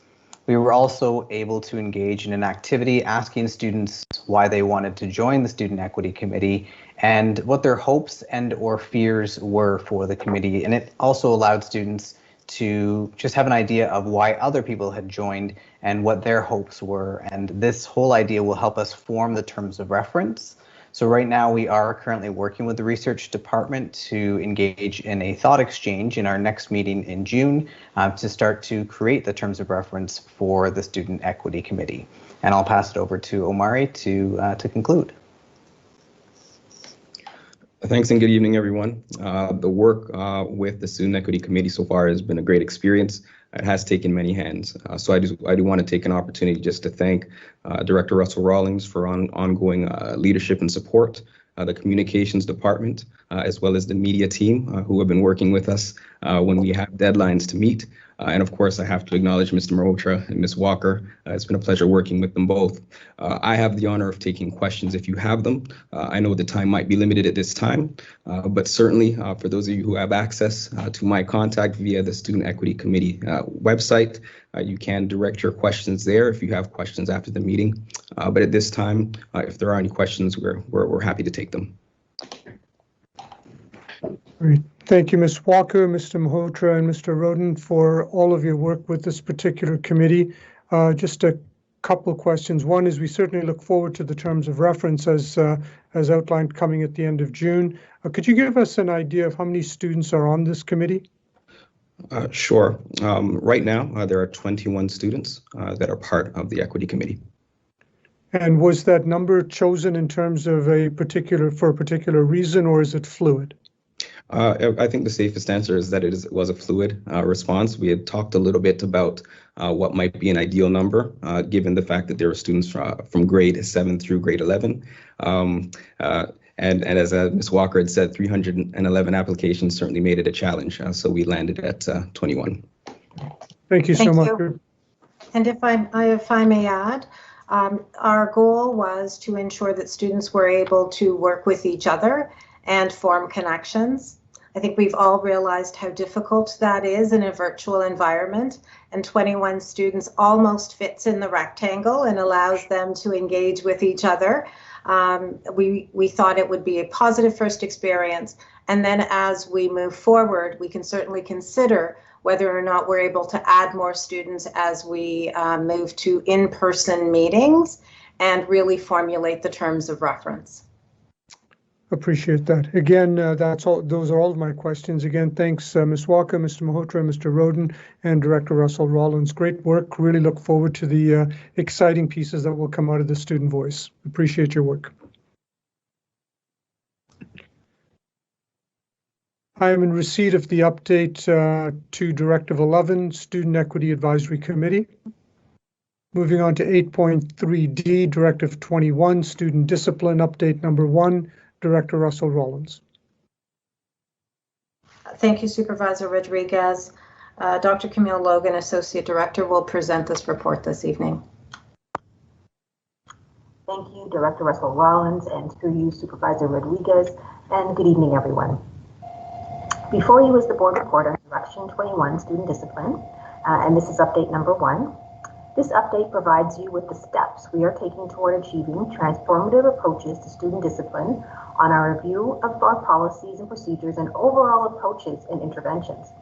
We were also able to engage in an activity asking students why they wanted to join the Student Equity Committee and what their hopes and or fears were for the committee. And it also allowed students to just have an idea of why other people had joined and what their hopes were. And this whole idea will help us form the terms of reference So right now we are currently working with the research department to engage in a thought exchange in our next meeting in June to start to create the terms of reference for the Student Equity Committee. And I'll pass it over to Omari to conclude. Thanks and good evening, everyone. The work with the Student Equity Committee so far has been a great experience. It has taken many hands. So I do want to take an opportunity just to thank Director Russell Rawlings for ongoing leadership and support, the communications department, as well as the media team who have been working with us when we have deadlines to meet. And of course, I have to acknowledge Mr. Malhotra and Ms. Walker. It's been a pleasure working with them both. I have the honor of taking questions if you have them. I know the time might be limited at this time, but certainly for those of you who have access to my contact via the Student Equity Committee website, you can direct your questions there if you have questions after the meeting. But at this time, if there are any questions, we're happy to take them. Great. Thank you, Ms. Walker, Mr. Malhotra, and Mr. Roden for all of your work with this particular committee. Just a couple of questions. One is we certainly look forward to the terms of reference as outlined coming at the end of June. Could you give us an idea of how many students are on this committee? Sure. Right now, there are 21 students that are part of the Equity Committee. And was that number chosen in terms of for a particular reason, or is it fluid? I think the safest answer is that it was a fluid response. We had talked a little bit about what might be an ideal number, given the fact that there were students from grade 7 through grade 11. And as Ms. Walker had said, 311 applications certainly made it a challenge. So we landed at 21. Thank you so much. And if I may add, our goal was to ensure that students were able to work with each other and form connections. I think we've all realized how difficult that is in a virtual environment, and 21 students almost fits in the rectangle and allows them to engage with each other. We thought it would be a positive first experience, and then as we move forward, we can certainly consider whether or not we're able to add more students as we move to in-person meetings and really formulate the terms of reference. Appreciate that. Again, that's all. Those are all of my questions. Again, thanks, Ms. Walker, Mr. Malhotra, Mr. Roden, and Director Russell Rawlings. Great work. Really look forward to the exciting pieces that will come out of the student voice. Appreciate your work. I am in receipt of the update to Directive 11, Student Equity Advisory Committee. Moving on to 8.3D, Directive 21, Student Discipline Update number 1. Director Russell Rawlings. Thank you, Supervisor Rodriguez. Dr. Camille Logan, Associate Director, will present this report this evening. Thank you, Director Russell Rawlings, and through you, Supervisor Rodriguez, and good evening, everyone. Before you is the board report on Direction 21, Student Discipline, and this is update number 1. This update provides you with the steps we are taking toward achieving transformative approaches to student discipline on our review of our policies and procedures and overall approaches and interventions.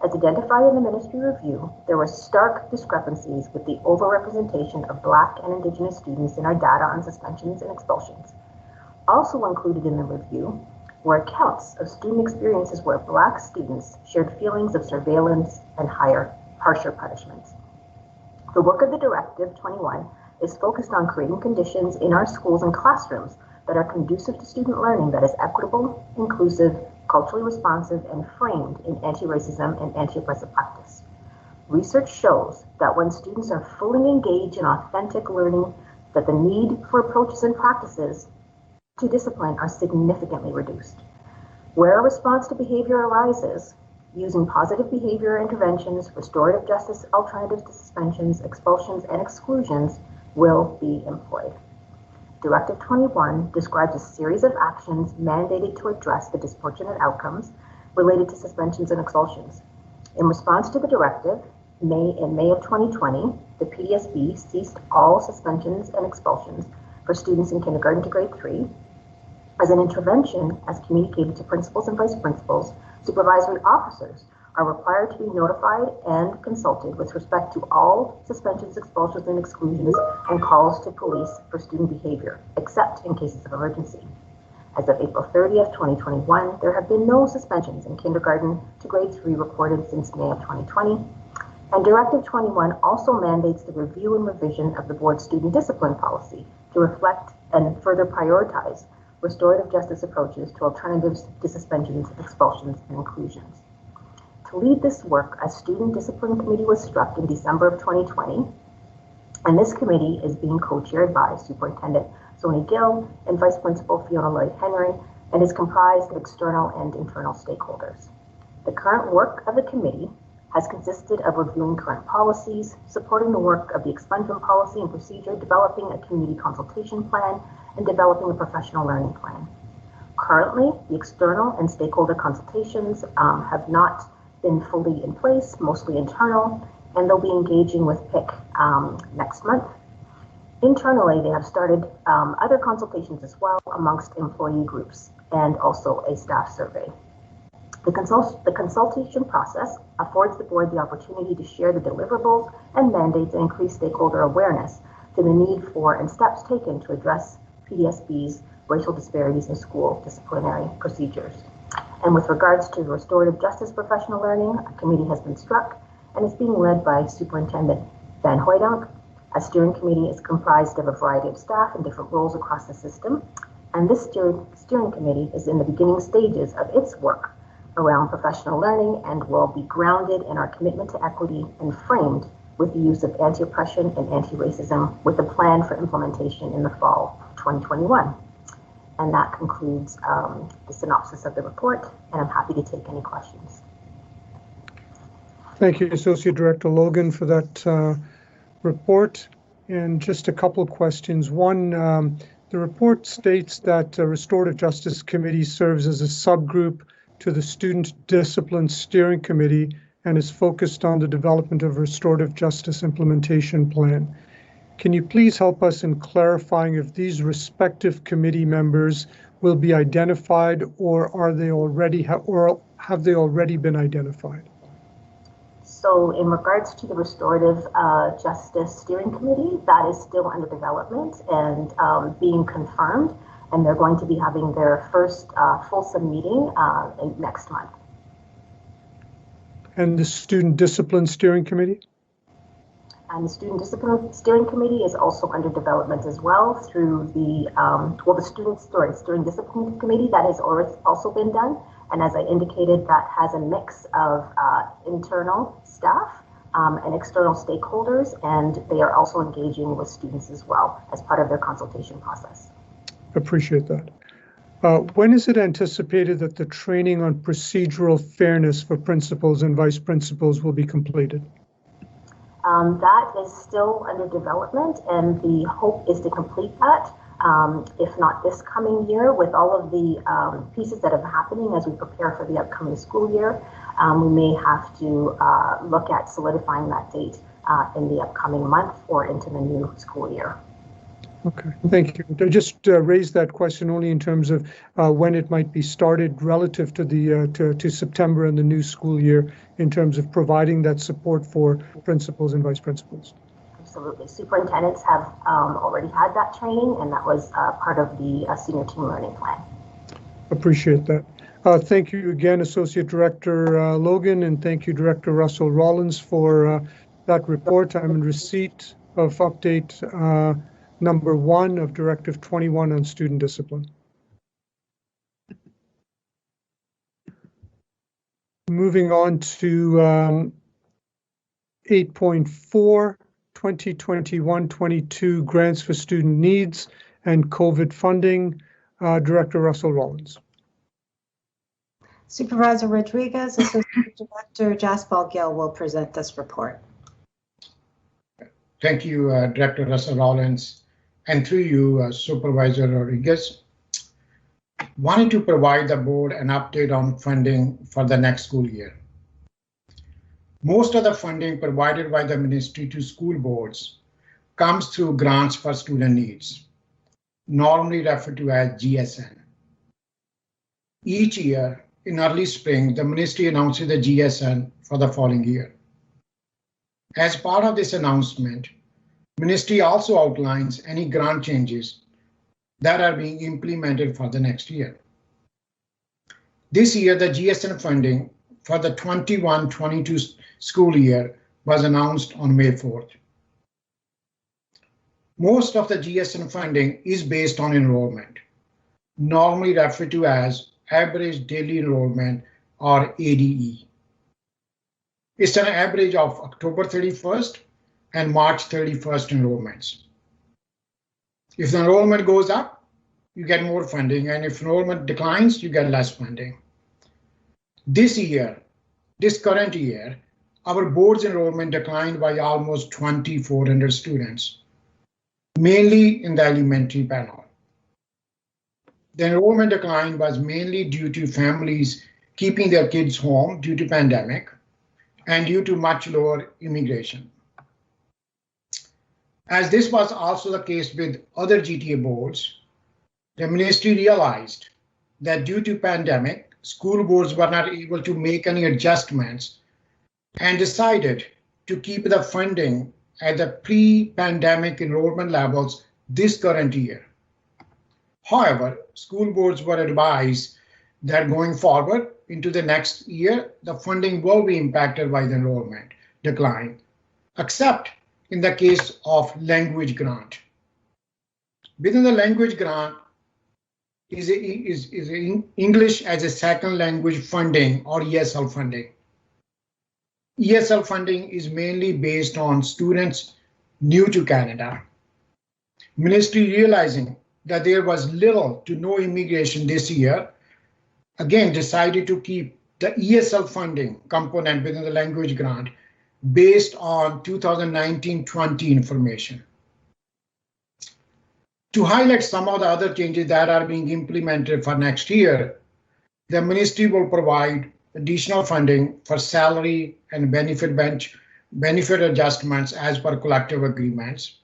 As identified in the ministry review, there were stark discrepancies with the overrepresentation of Black and Indigenous students in our data on suspensions and expulsions. Also included in the review were accounts of student experiences where Black students shared feelings of surveillance and harsher punishments. The work of the Directive 21 is focused on creating conditions in our schools and classrooms that are conducive to student learning that is equitable, inclusive, culturally responsive, and framed in anti-racism and anti-oppressive practice. Research shows that when students are fully engaged in authentic learning, that the need for approaches and practices to discipline are significantly reduced. Where a response to behavior arises, using positive behavior interventions, restorative justice alternatives to suspensions, expulsions, and exclusions will be employed. Directive 21 describes a series of actions mandated to address the disproportionate outcomes related to suspensions and expulsions. In response to the directive, in May of 2020, the PDSB ceased all suspensions and expulsions for students in kindergarten to grade 3. As an intervention, as communicated to principals and vice principals, supervisory officers are required to be notified and consulted with respect to all suspensions, expulsions, and exclusions and calls to police for student behavior, except in cases of emergency. As of April 30th, 2021, there have been no suspensions in kindergarten to grade 3 recorded since May of 2020. And Directive 21 also mandates the review and revision of the board's student discipline policy to reflect and further prioritize restorative justice approaches to alternatives to suspensions, expulsions, and inclusions. To lead this work, a student discipline committee was struck in December of 2020, and this committee is being co-chaired by Superintendent Sony Gill and Vice Principal Fiona Lloyd-Henry, and is comprised of external and internal stakeholders. The current work of the committee has consisted of reviewing current policies, supporting the work of the expungement policy and procedure, developing a community consultation plan, and developing a professional learning plan. Currently, the external and stakeholder consultations have not been fully in place, mostly internal, and they'll be engaging with PIC next month. Internally, they have started other consultations as well amongst employee groups and also a staff survey. The consultation process affords the board the opportunity to share the deliverables and mandates and increase stakeholder awareness to the need for and steps taken to address PDSB's racial disparities in school disciplinary procedures. And with regards to restorative justice professional learning, a committee has been struck and is being led by Superintendent Van Hooydonk. A steering committee is comprised of a variety of staff in different roles across the system. And this steering committee is in the beginning stages of its work around professional learning and will be grounded in our commitment to equity and framed with the use of anti-oppression and anti-racism with a plan for implementation in the fall of 2021. And that concludes the synopsis of the report, and I'm happy to take any questions. Thank you, Associate Director Logan, for that report. And just a couple of questions. One, the report states that Restorative Justice Committee serves as a subgroup to the Student Discipline Steering Committee and is focused on the development of Restorative Justice Implementation Plan. Can you please help us in clarifying if these respective committee members will be identified, or are they already or have they already been identified? So in regards to the Restorative Justice Steering Committee, that is still under development and being confirmed, and they're going to be having their first fulsome meeting next month. And the Student Discipline Steering Committee? And the Student Discipline Steering Committee is also under development as well through the, the Steering Discipline Committee that has also been done. And as I indicated, that has a mix of internal staff and external stakeholders, and they are also engaging with students as well as part of their consultation process. Appreciate that. When is it anticipated that the training on procedural fairness for principals and vice principals will be completed? That is still under development, and the hope is to complete that, if not this coming year, with all of the pieces that are happening as we prepare for the upcoming school year. We may have to look at solidifying that date in the upcoming month or into the new school year. Okay, thank you. I just raised that question only in terms of when it might be started relative to the to September and the new school year, in terms of providing that support for principals and vice principals. Absolutely. Superintendents have already had that training, and that was part of the senior team learning plan. Appreciate that. Thank you again, Associate Director Logan, and thank you, Director Russell Rollins, for that report. I'm in receipt of update number 1 of Directive 21 on student discipline. Moving on to 8.4, 2021-22 grants for student needs and COVID funding. Director Russell Rollins. Supervisor Rodriguez, Associate Director Jaspal Gill will present this report. Thank you, Director Russell Rollins. And through you, Supervisor Rodriguez, wanted to provide the board an update on funding for the next school year. Most of the funding provided by the ministry to school boards comes through grants for student needs, normally referred to as GSN. Each year, in early spring, the ministry announces the GSN for the following year. As part of this announcement, ministry also outlines any grant changes that are being implemented for the next year. This year, the GSN funding for the 21-22 school year was announced on May 4th. Most of the GSN funding is based on enrollment, normally referred to as average daily enrollment or ADE. It's an average of October 31st and March 31st enrollments. If the enrollment goes up, you get more funding, and if enrollment declines, you get less funding. This current year, our board's enrollment declined by almost 2,400 students, mainly in the elementary panel. The enrollment decline was mainly due to families keeping their kids home due to pandemic and due to much lower immigration. As this was also the case with other GTA boards, the ministry realized that due to pandemic, school boards were not able to make any adjustments and decided to keep the funding at the pre-pandemic enrollment levels this current year. However, school boards were advised that going forward into the next year, the funding will be impacted by the enrollment decline, except in the case of language grant. Within the language grant is English as a second language funding or ESL funding. ESL funding is mainly based on students new to Canada. Ministry realizing that there was little to no immigration this year, again decided to keep the ESL funding component within the language grant based on 2019-20 information. To highlight some of the other changes that are being implemented for next year, the ministry will provide additional funding for salary and benefit adjustments as per collective agreements.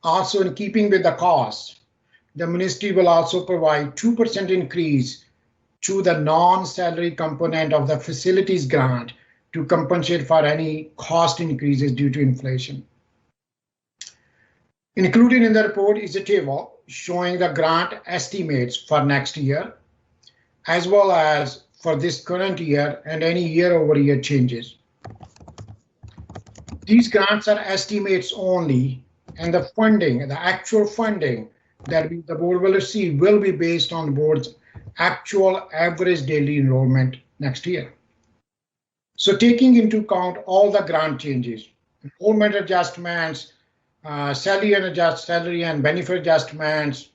Also, in keeping with the costs, the ministry will also provide 2% increase to the non-salary component of the facilities grant to compensate for any cost increases due to inflation. Included in the report is a table showing the grant estimates for next year, as well as for this current year and any year-over-year changes. These grants are estimates only, and the funding, the actual funding that the board will receive will be based on the board's actual average daily enrollment next year. So taking into account all the grant changes, enrollment adjustments, salary and benefit adjustments,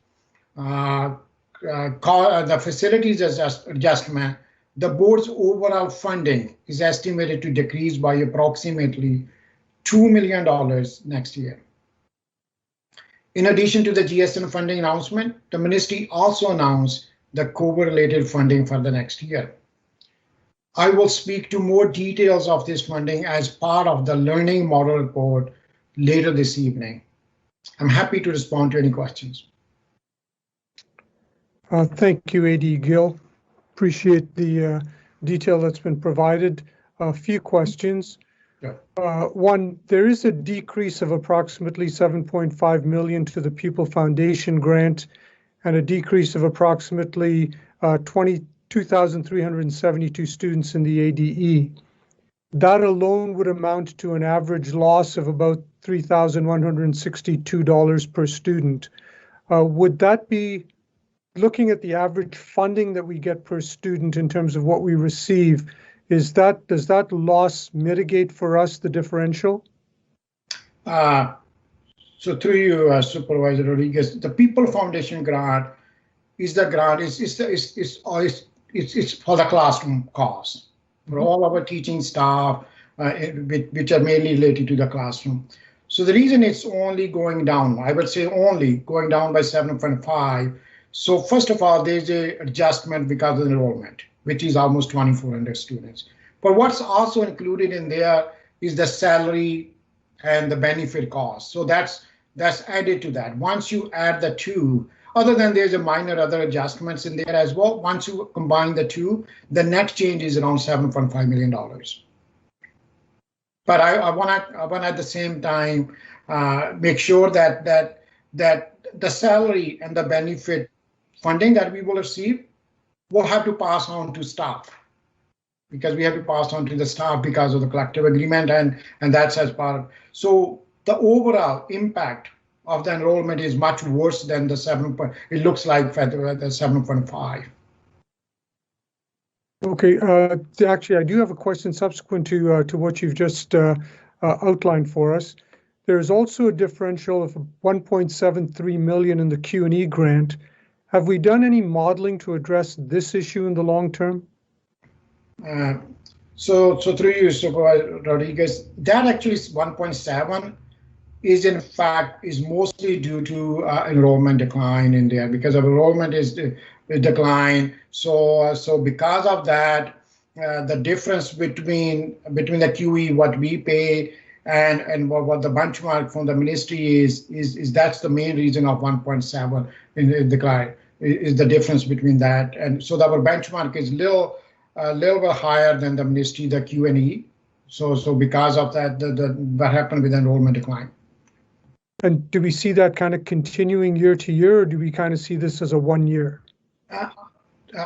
the facilities adjustment, the board's overall funding is estimated to decrease by approximately $2 million next year. In addition to the GSN funding announcement, the ministry also announced the COVID-related funding for the next year. I will speak to more details of this funding as part of the learning model report later this evening. I'm happy to respond to any questions. Thank you, AD Gill. Appreciate the detail that's been provided. A few questions. Yeah. One, there is a decrease of approximately $7.5 million to the Pupil Foundation grant and a decrease of approximately 22,372 students in the ADE. That alone would amount to an average loss of about $3,162 per student. Would that be, looking at the average funding that we get per student in terms of what we receive, does that loss mitigate for us the differential? So through you, Supervisor Rodriguez, the People Foundation grant is the grant, it's for the classroom costs for all our teaching staff, which are mainly related to the classroom. So the reason it's only going down, I would say only going down by 7.5. So first of all, there's a adjustment because of enrollment, which is almost 2,400 students. But what's also included in there is the salary and the benefit cost. So that's added to that. Once you add the two, Other than there's a minor other adjustments in there as well. Once you combine the two, the net change is around $7.5 million. But I want at the same time make sure that the salary and the benefit funding that we will receive will have to pass on to staff, because we have to pass on to the staff because of the collective agreement, and that's as part of. So the overall impact of the enrollment is much worse than the 7. It looks like the 7.5. Okay, actually, I do have a question subsequent to what you've just outlined for us. There's also a differential of 1.73 million in the Q&E grant. Have we done any modeling to address this issue in the long term? So through you, Supervisor Rodriguez, that actually is 1.7 is in fact is mostly due to enrollment decline in there, because of enrollment is decline. So because of that, the difference between the QE, what we pay, and what the benchmark from the ministry is that's the main reason of 1.7 in decline is the difference between that. And so our benchmark is a little bit higher than the ministry, the Q&E. So because of that, what happened with enrollment decline. And do we see that kind of continuing year to year, or do we kind of see this as a 1 year?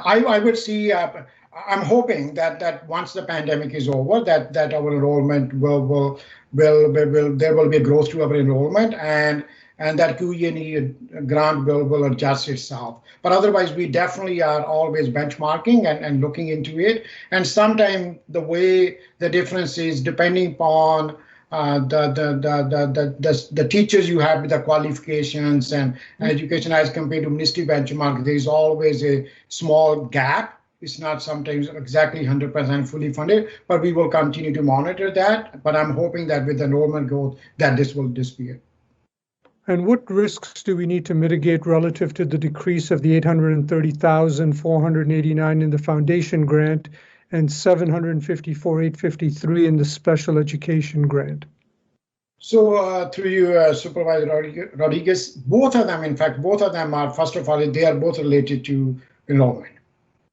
I would see. I'm hoping that once the pandemic is over, that our enrollment will there will be a growth to our enrollment, and that QE grant will adjust itself. But otherwise, we definitely are always benchmarking and looking into it. And sometimes the way the difference is depending upon the teachers you have with the qualifications and education as compared to ministry benchmark, there is always a small gap. It's not sometimes exactly 100% fully funded, but we will continue to monitor that. But I'm hoping that with enrollment growth, that this will disappear. And what risks do we need to mitigate relative to the decrease of the 830,489 in the foundation grant and 754,853 in the special education grant? So through you, Supervisor Rodriguez, both of them are, first of all, they are both related to enrollment.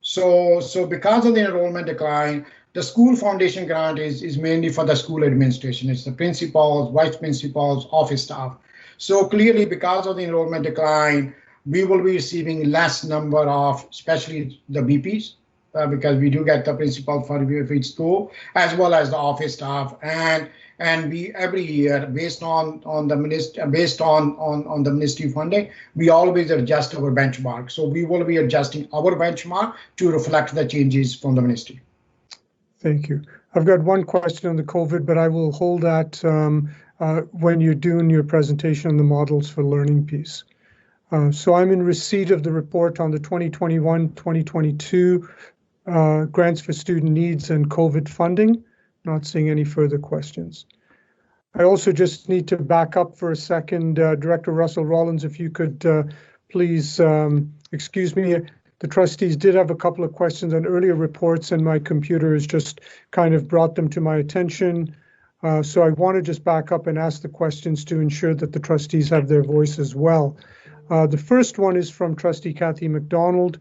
So because of the enrollment decline, the school foundation grant is mainly for the school administration. It's the principals, vice principals, office staff. So clearly, because of the enrollment decline, we will be receiving less number of, especially the BPs, because we do get the principal for each school, as well as the office staff, and we every year based on the ministry funding, we always adjust our benchmark. So we will be adjusting our benchmark to reflect the changes from the ministry. Thank you. I've got one question on the COVID, but I will hold that when you're doing your presentation on the models for learning piece. So I'm in receipt of the report on the 2021-2022 grants for student needs and COVID funding. Not seeing any further questions. I also just need to back up for a second. Director Russell Rollins, if you could please excuse me. The trustees did have a couple of questions on earlier reports, and my computer has just kind of brought them to my attention. So I want to just back up and ask the questions to ensure that the trustees have their voice as well. The first one is from Trustee Kathy McDonald.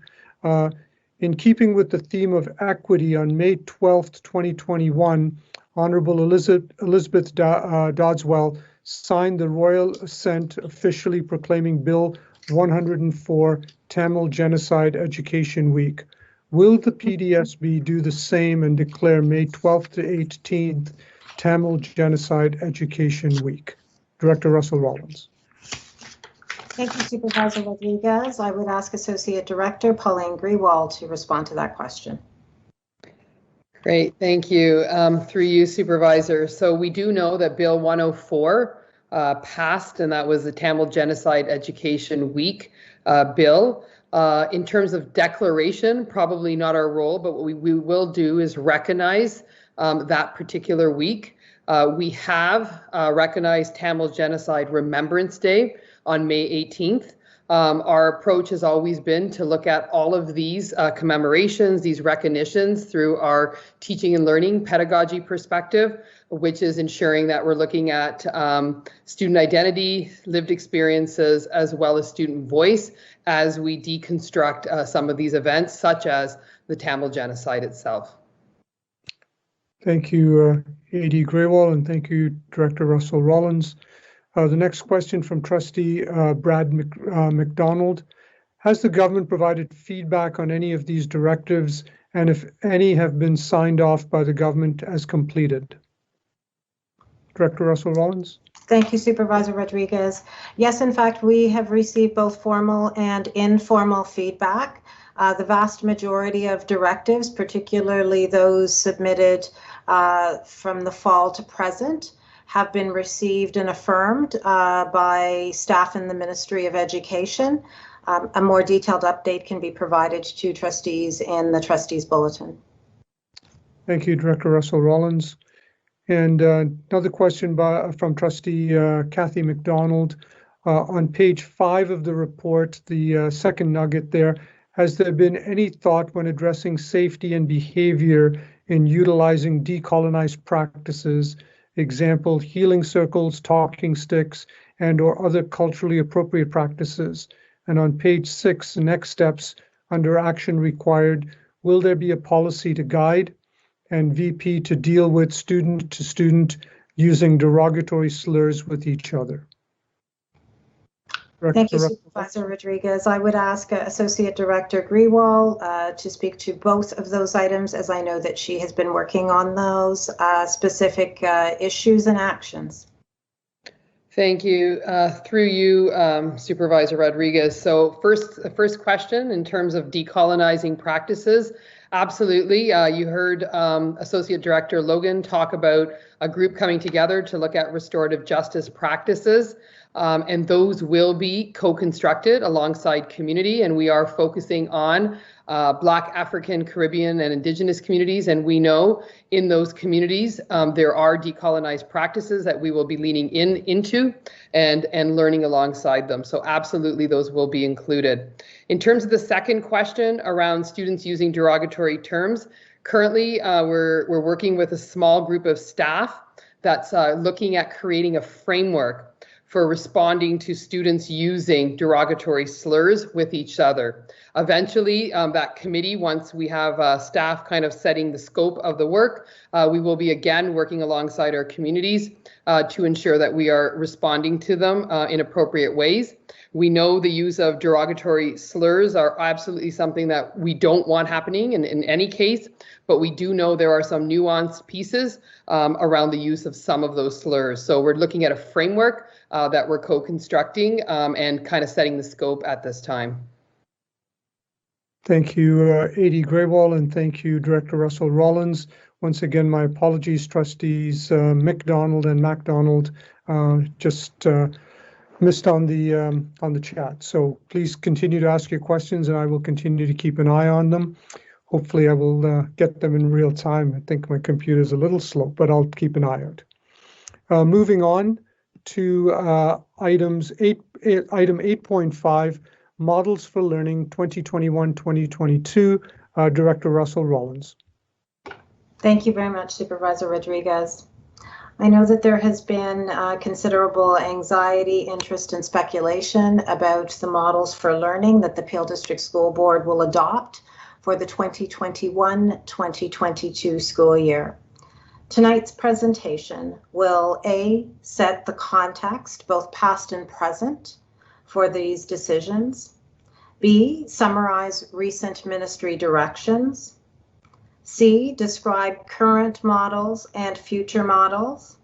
In keeping with the theme of equity, on May 12th, 2021, Honorable Elizabeth Dodswell signed the Royal Assent officially proclaiming Bill 104, Tamil Genocide Education Week. Will the PDSB do the same and declare May 12th to 18th Tamil Genocide Education Week? Director Russell Rollins. Thank you, Supervisor Rodriguez. I would ask Associate Director Pauline Grewal to respond to that question. Great, thank you. Through you, Supervisor. So we do know that Bill 104 passed, and that was the Tamil Genocide Education Week bill. In terms of declaration, probably not our role, but what we will do is recognize that particular week. We have recognized Tamil Genocide Remembrance Day on May 18th. Our approach has always been to look at all of these commemorations, these recognitions through our teaching and learning pedagogy perspective, which is ensuring that we're looking at student identity, lived experiences, as well as student voice as we deconstruct some of these events, such as the Tamil genocide itself. Thank you, A.D. Graywall, and thank you, Director Russell Rollins. The next question from Trustee Brad McDonald. Has the government provided feedback on any of these directives, and if any have been signed off by the government as completed? Director Russell Rollins. Thank you, Supervisor Rodriguez. Yes, in fact, we have received both formal and informal feedback. The vast majority of directives, particularly those submitted from the fall to present, have been received and affirmed by staff in the Ministry of Education. A more detailed update can be provided to trustees in the trustees bulletin. Thank you, Director Russell Rollins. And another question from Trustee Kathy McDonald. On page 5 of the report, the second nugget there, has there been any thought when addressing safety and behavior in utilizing decolonized practices, example, healing circles, talking sticks, and or other culturally appropriate practices? And on page 6, next steps under action required, will there be a policy to guide and VP to deal with student to student using derogatory slurs with each other? Thank you, Supervisor Rodriguez. I would ask Associate Director Grewal to speak to both of those items, as I know that she has been working on those specific issues and actions. Thank you. Through you, Supervisor Rodriguez. So first question in terms of decolonizing practices. Absolutely. You heard Associate Director Logan talk about a group coming together to look at restorative justice practices. And those will be co-constructed alongside community, and we are focusing on Black, African, Caribbean, and Indigenous communities. And we know in those communities there are decolonized practices that we will be leaning into and learning alongside them. So absolutely, those will be included. In terms of the second question around students using derogatory terms, currently we're working with a small group of staff that's looking at creating a framework for responding to students using derogatory slurs with each other. Eventually, that committee, once we have staff kind of setting the scope of the work, we will be again working alongside our communities to ensure that we are responding to them in appropriate ways. We know the use of derogatory slurs are absolutely something that we don't want happening in any case, but we do know there are some nuanced pieces around the use of some of those slurs. So we're looking at a framework that we're co-constructing and kind of setting the scope at this time. Thank you, A.D. Graywall, and thank you, Director Russell Rollins. Once again, my apologies, Trustees McDonald and MacDonald just missed on the chat. So please continue to ask your questions, and I will continue to keep an eye on them. Hopefully, I will get them in real time. I think my computer is a little slow, but I'll keep an eye out. Moving on to item 8.5, Models for Learning 2021-2022, Director Russell Rollins. Thank you very much, Supervisor Rodriguez. I know that there has been considerable anxiety, interest, and speculation about the models for learning that the Peel District School Board will adopt for the 2021-2022 school year. Tonight's presentation will A, set the context, both past and present, for these decisions, B, summarize recent ministry directions, C, describe current models and future models,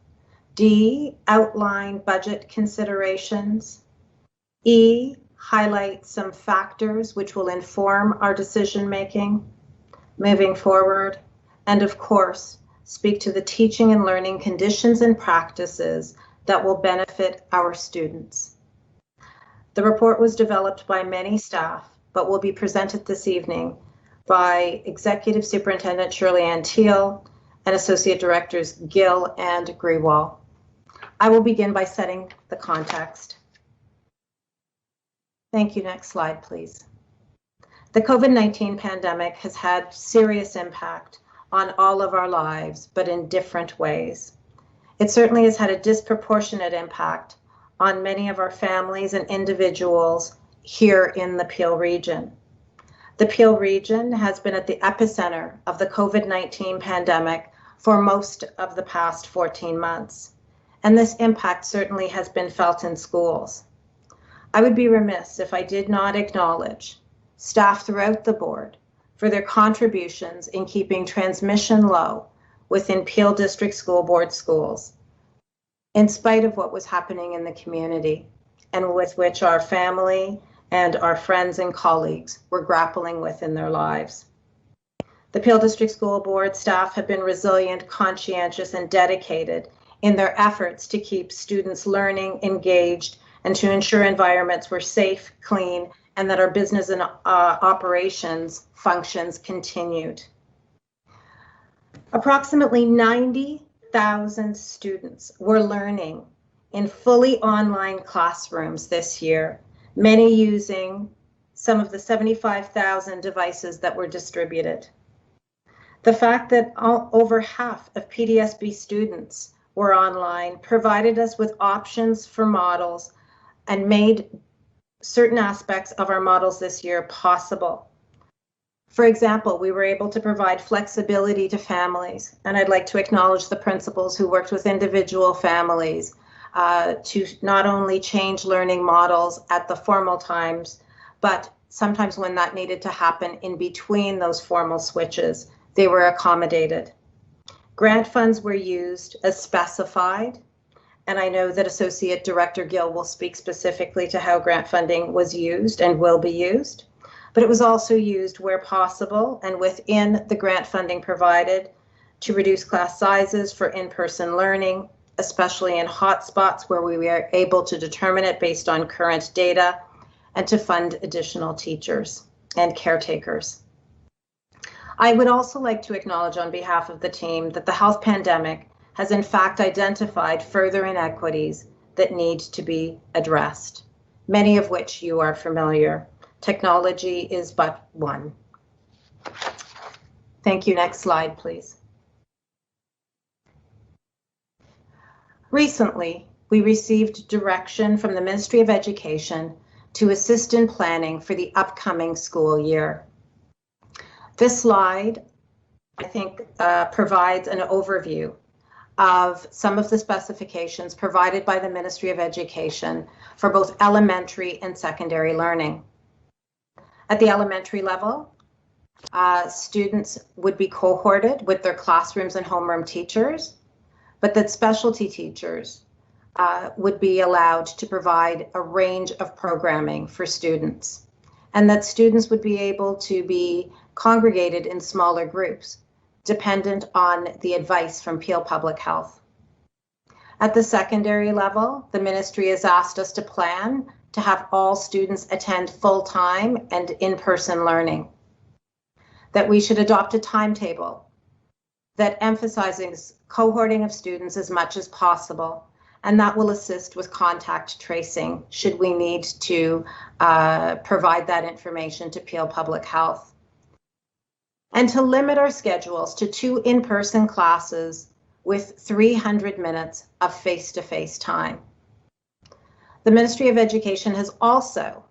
D, outline budget considerations, E, highlight some factors which will inform our decision-making moving forward, and of course, speak to the teaching and learning conditions and practices that will benefit our students. The report was developed by many staff, but will be presented this evening by Executive Superintendent Shirley Ann Teal and Associate Directors Gill and Grewal. I will begin by setting the context. Thank you. Next slide, please. The COVID-19 pandemic has had serious impact on all of our lives, but in different ways. It certainly has had a disproportionate impact on many of our families and individuals here in the Peel region. The Peel region has been at the epicenter of the COVID-19 pandemic for most of the past 14 months, and this impact certainly has been felt in schools. I would be remiss if I did not acknowledge staff throughout the board for their contributions in keeping transmission low within Peel District School Board schools, in spite of what was happening in the community and with which our family and our friends and colleagues were grappling with in their lives. The Peel District School Board staff have been resilient, conscientious, and dedicated in their efforts to keep students learning, engaged, and to ensure environments were safe, clean, and that our business and operations functions continued. Approximately 90,000 students were learning in fully online classrooms this year, many using some of the 75,000 devices that were distributed. The fact that over half of PDSB students were online provided us with options for models and made certain aspects of our models this year possible. For example, we were able to provide flexibility to families, and I'd like to acknowledge the principals who worked with individual families to not only change learning models at the formal times, but sometimes when that needed to happen in between those formal switches, they were accommodated. Grant funds were used as specified, and I know that Associate Director Gill will speak specifically to how grant funding was used and will be used, but it was also used where possible and within the grant funding provided to reduce class sizes for in-person learning, especially in hotspots where we were able to determine it based on current data, and to fund additional teachers and caretakers. I would also like to acknowledge on behalf of the team that the health pandemic has in fact identified further inequities that need to be addressed, many of which you are familiar. Technology is but one. Thank you. Next slide, please. Recently, we received direction from the Ministry of Education to assist in planning for the upcoming school year. This slide, I think, provides an overview of some of the specifications provided by the Ministry of Education for both elementary and secondary learning. At the elementary level, students would be cohorted with their classrooms and homeroom teachers, but that specialty teachers would be allowed to provide a range of programming for students, and that students would be able to be congregated in smaller groups, dependent on the advice from Peel Public Health. At the secondary level, the ministry has asked us to plan to have all students attend full-time and in-person learning, that we should adopt a timetable that emphasizes cohorting of students as much as possible, and that will assist with contact tracing should we need to provide that information to Peel Public Health. And to limit our schedules to 2 in-person classes with 300 minutes of face-to-face time. The Ministry of Education has also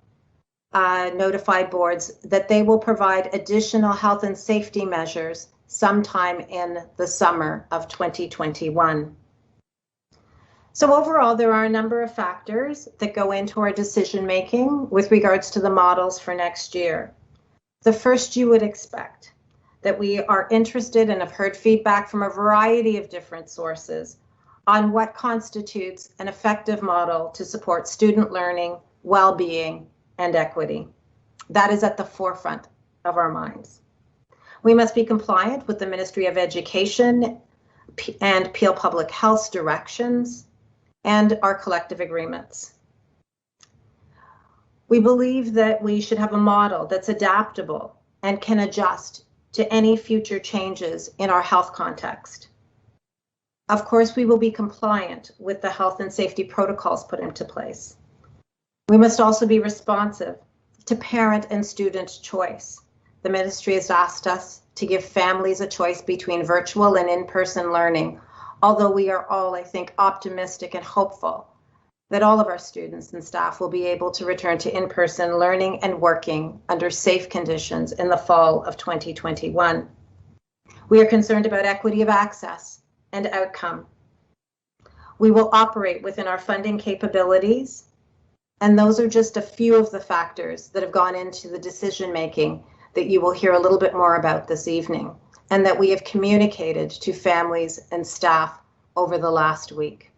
notified boards that they will provide additional health and safety measures sometime in the summer of 2021. So overall, there are a number of factors that go into our decision-making with regards to the models for next year. The first, you would expect that we are interested and have heard feedback from a variety of different sources on what constitutes an effective model to support student learning, well-being, and equity. That is at the forefront of our minds. We must be compliant with the Ministry of Education and Peel Public Health's directions and our collective agreements. We believe that we should have a model that's adaptable and can adjust to any future changes in our health context. Of course, we will be compliant with the health and safety protocols put into place. We must also be responsive to parent and student choice. The ministry has asked us to give families a choice between virtual and in-person learning, although we are all, I think, optimistic and hopeful that all of our students and staff will be able to return to in-person learning and working under safe conditions in the fall of 2021. We are concerned about equity of access and outcome. We will operate within our funding capabilities, and those are just a few of the factors that have gone into the decision-making that you will hear a little bit more about this evening, and that we have communicated to families and staff over the last week.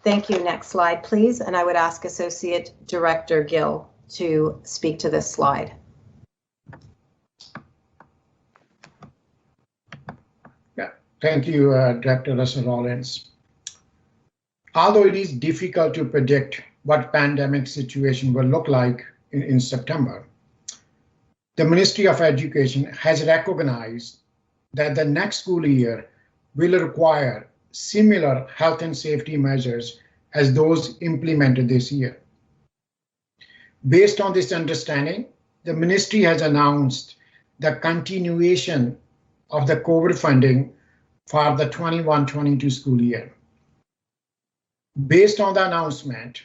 Thank you. Next slide, please. And I would ask Associate Director Gill to speak to this slide. Yeah, thank you, Director Russell-Rollins. Although it is difficult to predict what pandemic situation will look like in September, the Ministry of Education has recognized that the next school year will require similar health and safety measures as those implemented this year. Based on this understanding, the ministry has announced the continuation of the COVID funding for the 21-22 school year. Based on the announcement,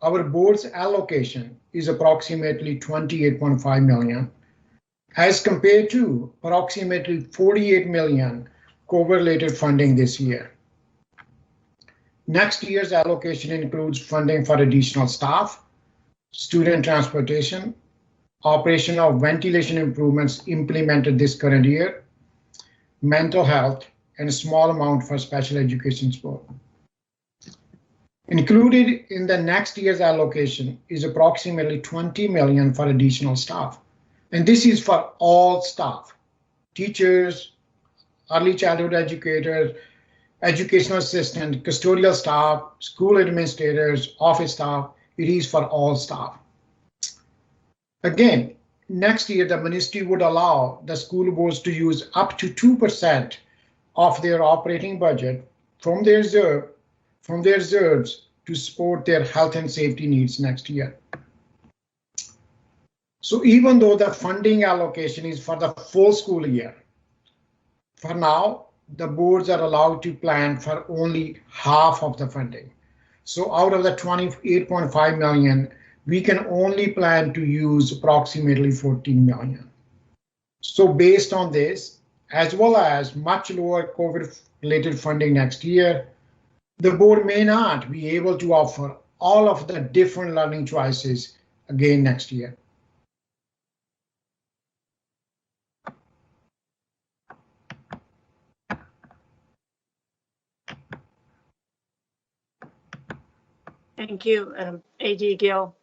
our board's allocation is approximately $28.5 million, as compared to approximately $48 million COVID-related funding this year. Next year's allocation includes funding for additional staff, student transportation, operation of ventilation improvements implemented this current year, mental health, and a small amount for special education support. Included in the next year's allocation is approximately $20 million for additional staff. And this is for all staff, teachers, early childhood educators, educational assistant, custodial staff, school administrators, office staff. It is for all staff. Again, next year, the ministry would allow the school boards to use up to 2% of their operating budget from their reserves to support their health and safety needs next year. So even though the funding allocation is for the full school year, for now, the boards are allowed to plan for only half of the funding. So out of the $28.5 million, we can only plan to use approximately $14 million. So based on this, as well as much lower COVID-related funding next year, the board may not be able to offer all of the different learning choices again next year. Thank you, AD Gill.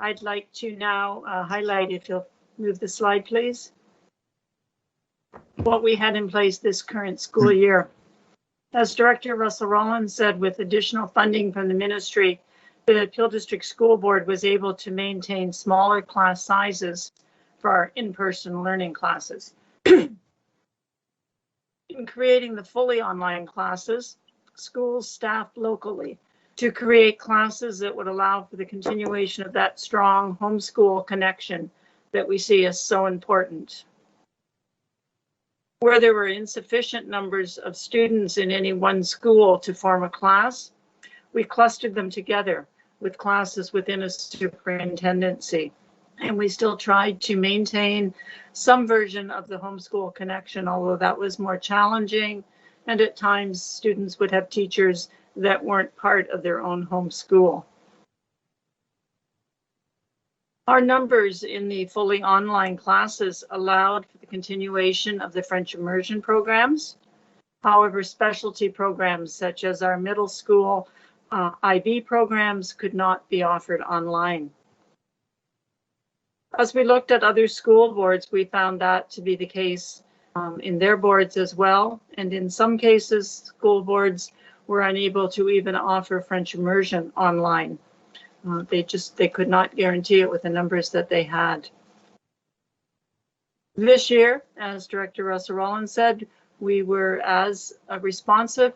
I'd like to now highlight, if you'll move the slide, please, what we had in place this current school year. As Director Russell-Rollins said, with additional funding from the ministry, the Peel District School Board was able to maintain smaller class sizes for our in-person learning classes. In creating the fully online classes, schools staffed locally to create classes that would allow for the continuation of that strong homeschool connection that we see as so important. Where there were insufficient numbers of students in any one school to form a class, we clustered them together with classes within a superintendency. And we still tried to maintain some version of the homeschool connection, although that was more challenging. And at times, students would have teachers that weren't part of their own home school. Our numbers in the fully online classes allowed for the continuation of the French immersion programs. However, specialty programs such as our middle school IB programs could not be offered online. As we looked at other school boards, we found that to be the case in their boards as well. And in some cases, school boards were unable to even offer French immersion online. They could not guarantee it with the numbers that they had. This year, as Director Russell-Rollins said, we were as responsive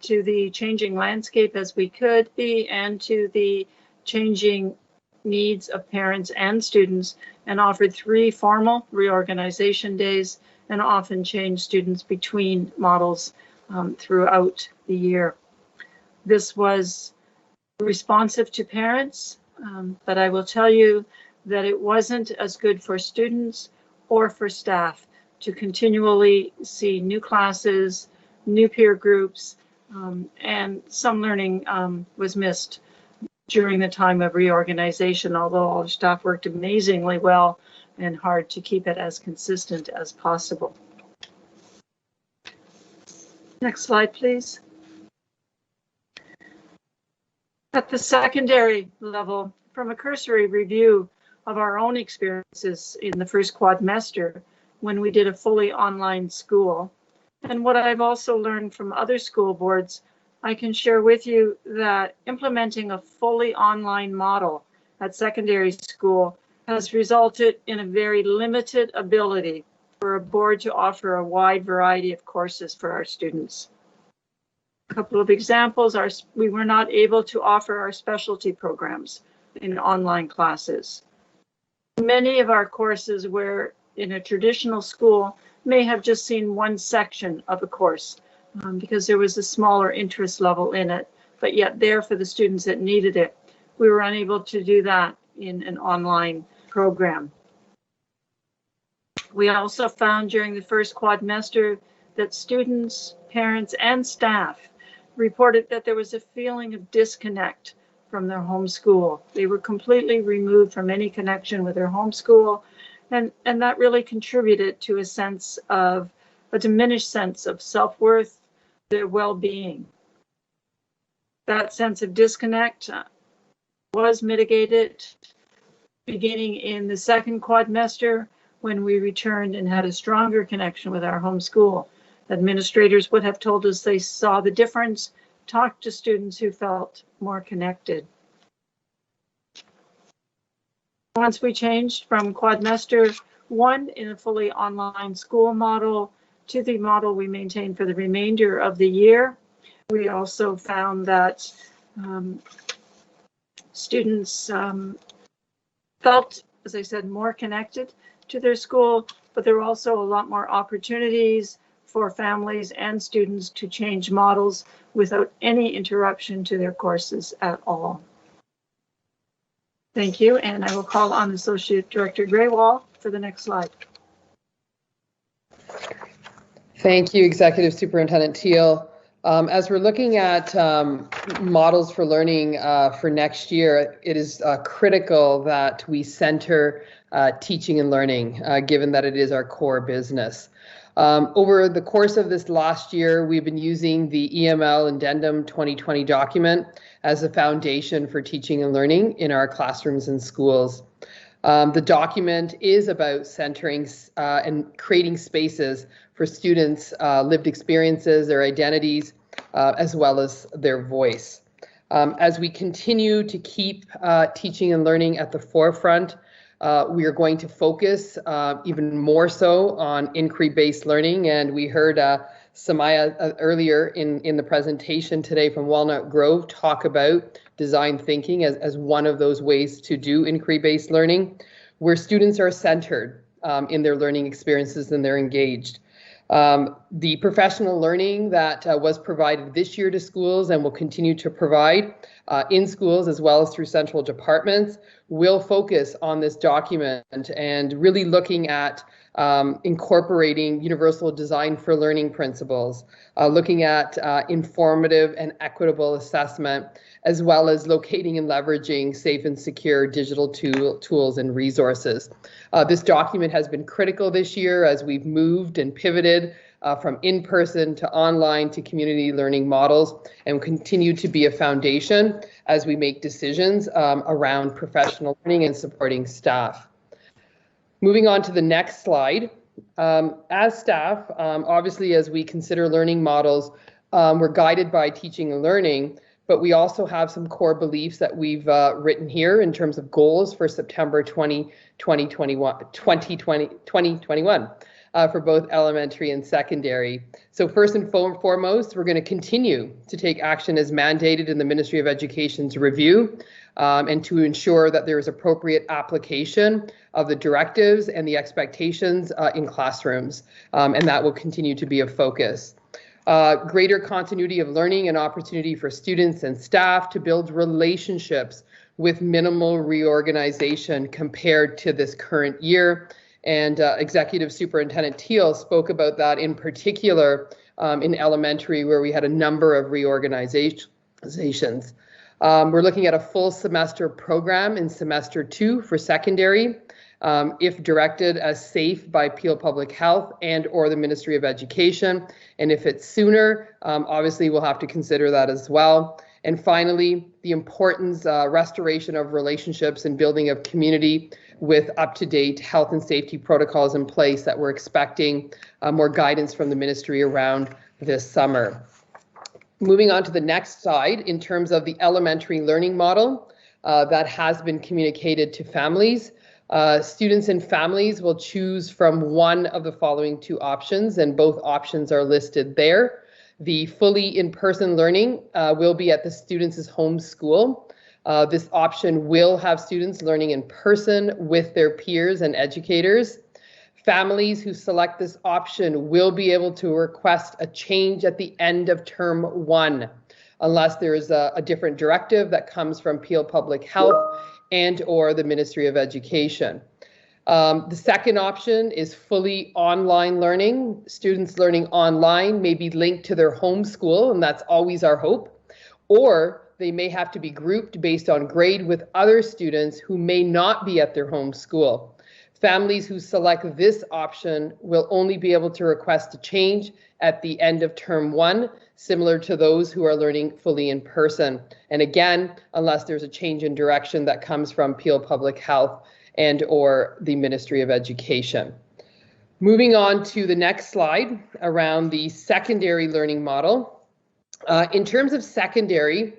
to the changing landscape as we could be and to the changing needs of parents and students, and offered 3 formal reorganization days and often changed students between models throughout the year. This was responsive to parents, but I will tell you that it wasn't as good for students or for staff to continually see new classes, new peer groups, and some learning was missed during the time of reorganization, although all the staff worked amazingly well and hard to keep it as consistent as possible. Next slide, please. At the secondary level, from a cursory review of our own experiences in the first quadmester when we did a fully online school, and what I've also learned from other school boards, I can share with you that implementing a fully online model at secondary school has resulted in a very limited ability for a board to offer a wide variety of courses for our students. A couple of examples are we were not able to offer our specialty programs in online classes. Many of our courses where in a traditional school may have just seen one section of a course because there was a smaller interest level in it, but yet there for the students that needed it. We were unable to do that in an online program. We also found during the first quadmester that students, parents, and staff reported that there was a feeling of disconnect from their home school. They were completely removed from any connection with their home school, and that really contributed to a diminished sense of self-worth, their well-being. That sense of disconnect was mitigated beginning in the second quadmester when we returned and had a stronger connection with our home school. Administrators would have told us they saw the difference, talked to students who felt more connected. Once we changed from quadmester 1 in a fully online school model to the model we maintained for the remainder of the year, we also found that students felt, as I said, more connected to their school, but there were also a lot more opportunities for families and students to change models without any interruption to their courses at all. Thank you, and I will call on Associate Director Graywall for the next slide. Thank you, Executive Superintendent Teal. As we're looking at models for learning for next year, it is critical that we center teaching and learning, given that it is our core business. Over the course of this last year, we've been using the EML Addendum 2020 document as a foundation for teaching and learning in our classrooms and schools. The document is about centering and creating spaces for students' lived experiences, their identities, as well as their voice. As we continue to keep teaching and learning at the forefront, we are going to focus even more so on inquiry-based learning, and we heard Samaya earlier in the presentation today from Walnut Grove talk about design thinking as one of those ways to do inquiry-based learning, where students are centered in their learning experiences and they're engaged. The professional learning that was provided this year to schools and will continue to provide in schools as well as through central departments will focus on this document and really looking at incorporating universal design for learning principles, looking at informative and equitable assessment, as well as locating and leveraging safe and secure digital tools and resources. This document has been critical this year as we've moved and pivoted from in-person to online to community learning models, and will continue to be a foundation as we make decisions around professional learning and supporting staff. Moving on to the next slide. As staff, obviously as we consider learning models, we're guided by teaching and learning, but we also have some core beliefs that we've written here in terms of goals for September 2021. for both elementary and secondary. So first and foremost, we're going to continue to take action as mandated in the Ministry of Education's review and to ensure that there is appropriate application of the directives and the expectations in classrooms, and that will continue to be a focus. Greater continuity of learning and opportunity for students and staff to build relationships with minimal reorganization compared to this current year. And Executive Superintendent Teal spoke about that in particular in elementary, where we had a number of reorganizations. We're looking at a full semester program in semester 2 for secondary, if directed as safe by Peel Public Health and or the Ministry of Education. And if it's sooner, obviously we'll have to consider that as well. And finally, the importance, restoration of relationships and building of community with up-to-date health and safety protocols in place that we're expecting more guidance from the ministry around this summer. Moving on to the next slide, in terms of the elementary learning model that has been communicated to families. Students and families will choose from one of the following 2 options, and both options are listed there. The fully in-person learning will be at the students' home school. This option will have students learning in person with their peers and educators. Families who select this option will be able to request a change at the end of term 1, unless there is a different directive that comes from Peel Public Health and or the Ministry of Education. The second option is fully online learning. Students learning online may be linked to their home school, and that's always our hope, or they may have to be grouped based on grade with other students who may not be at their home school. Families who select this option will only be able to request a change at the end of term 1, similar to those who are learning fully in person. And again, unless there's a change in direction that comes from Peel Public Health and or the Ministry of Education. Moving on to the next slide around the secondary learning model. In terms of secondary,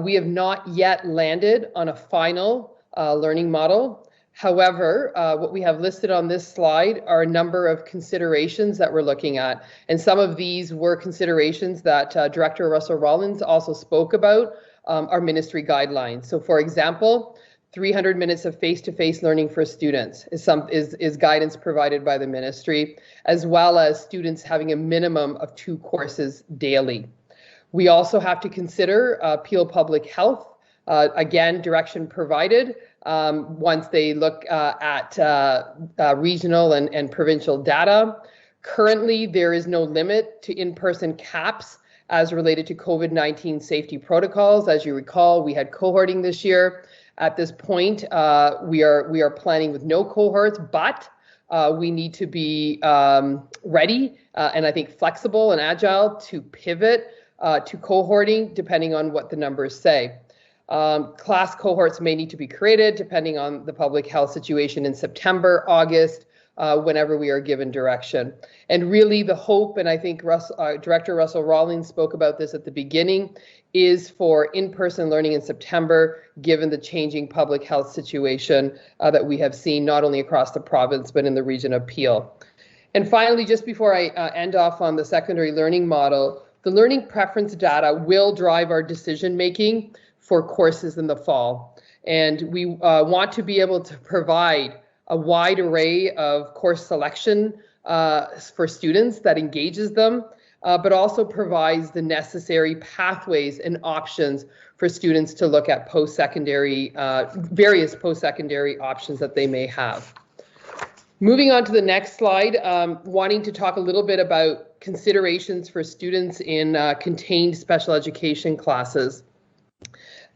we have not yet landed on a final learning model. However, what we have listed on this slide are a number of considerations that we're looking at. And some of these were considerations that Director Russell Rollins also spoke about, our ministry guidelines. So for example, 300 minutes of face-to-face learning for students is guidance provided by the ministry, as well as students having a minimum of 2 courses daily. We also have to consider Peel Public Health, again, direction provided once they look at regional and provincial data. Currently, there is no limit to in-person caps as related to COVID-19 safety protocols. As you recall, we had cohorting this year. At this point, we are planning with no cohorts, but we need to be ready and I think flexible and agile to pivot to cohorting depending on what the numbers say. Class cohorts may need to be created depending on the public health situation in September, August, whenever we are given direction. And really the hope, and I think Director Russell Rollins spoke about this at the beginning, is for in-person learning in September, given the changing public health situation that we have seen not only across the province, but in the region of Peel. And finally, just before I end off on the secondary learning model, the learning preference data will drive our decision-making for courses in the fall. And we want to be able to provide a wide array of course selection for students that engages them, but also provides the necessary pathways and options for students to look at post-secondary, various post-secondary options that they may have. Moving on to the next slide, wanting to talk a little bit about considerations for students in contained special education classes.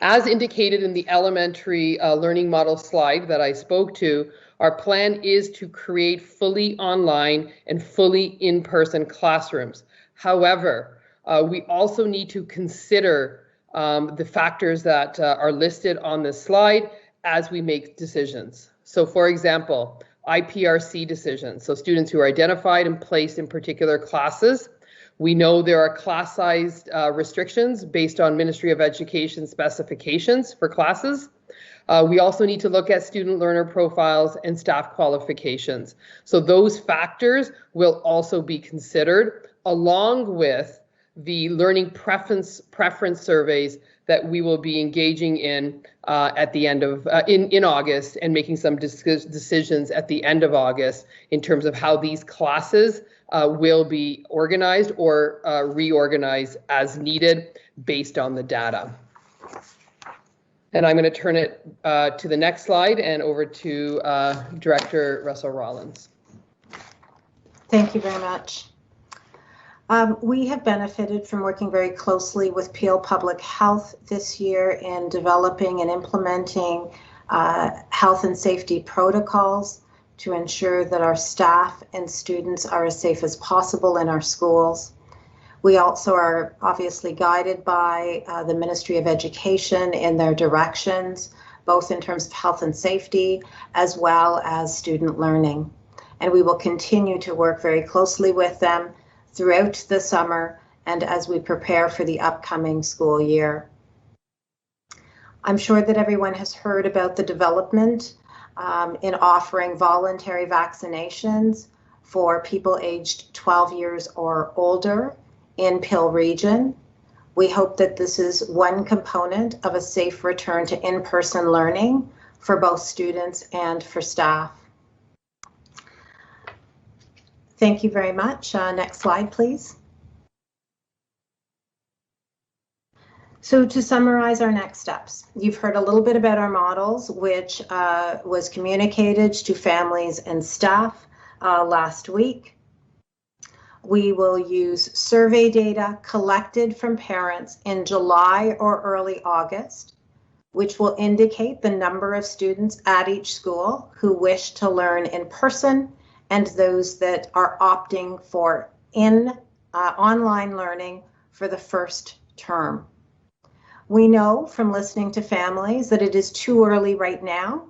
As indicated in the elementary learning model slide that I spoke to, our plan is to create fully online and fully in-person classrooms. However, we also need to consider the factors that are listed on this slide as we make decisions. So for example, IPRC decisions, so students who are identified and placed in particular classes. We know there are class-sized restrictions based on Ministry of Education specifications for classes. We also need to look at student learner profiles and staff qualifications. So those factors will also be considered, along with the learning preference surveys that we will be engaging in at the end of in August, and making some decisions at the end of August in terms of how these classes will be organized or reorganized as needed based on the data. And I'm going to turn it to the next slide and over to Director Russell Rollins. Thank you very much. We have benefited from working very closely with Peel Public Health this year in developing and implementing health and safety protocols to ensure that our staff and students are as safe as possible in our schools. We also are obviously guided by the Ministry of Education in their directions, both in terms of health and safety as well as student learning. And we will continue to work very closely with them throughout the summer and as we prepare for the upcoming school year. I'm sure that everyone has heard about the development in offering voluntary vaccinations for people aged 12 years or older in Peel Region. We hope that this is one component of a safe return to in-person learning for both students and for staff. Thank you very much. Next slide, please. So to summarize our next steps, you've heard a little bit about our models, which was communicated to families and staff last week. We will use survey data collected from parents in July or early August, which will indicate the number of students at each school who wish to learn in person and those that are opting for online learning for the first term. We know from listening to families that it is too early right now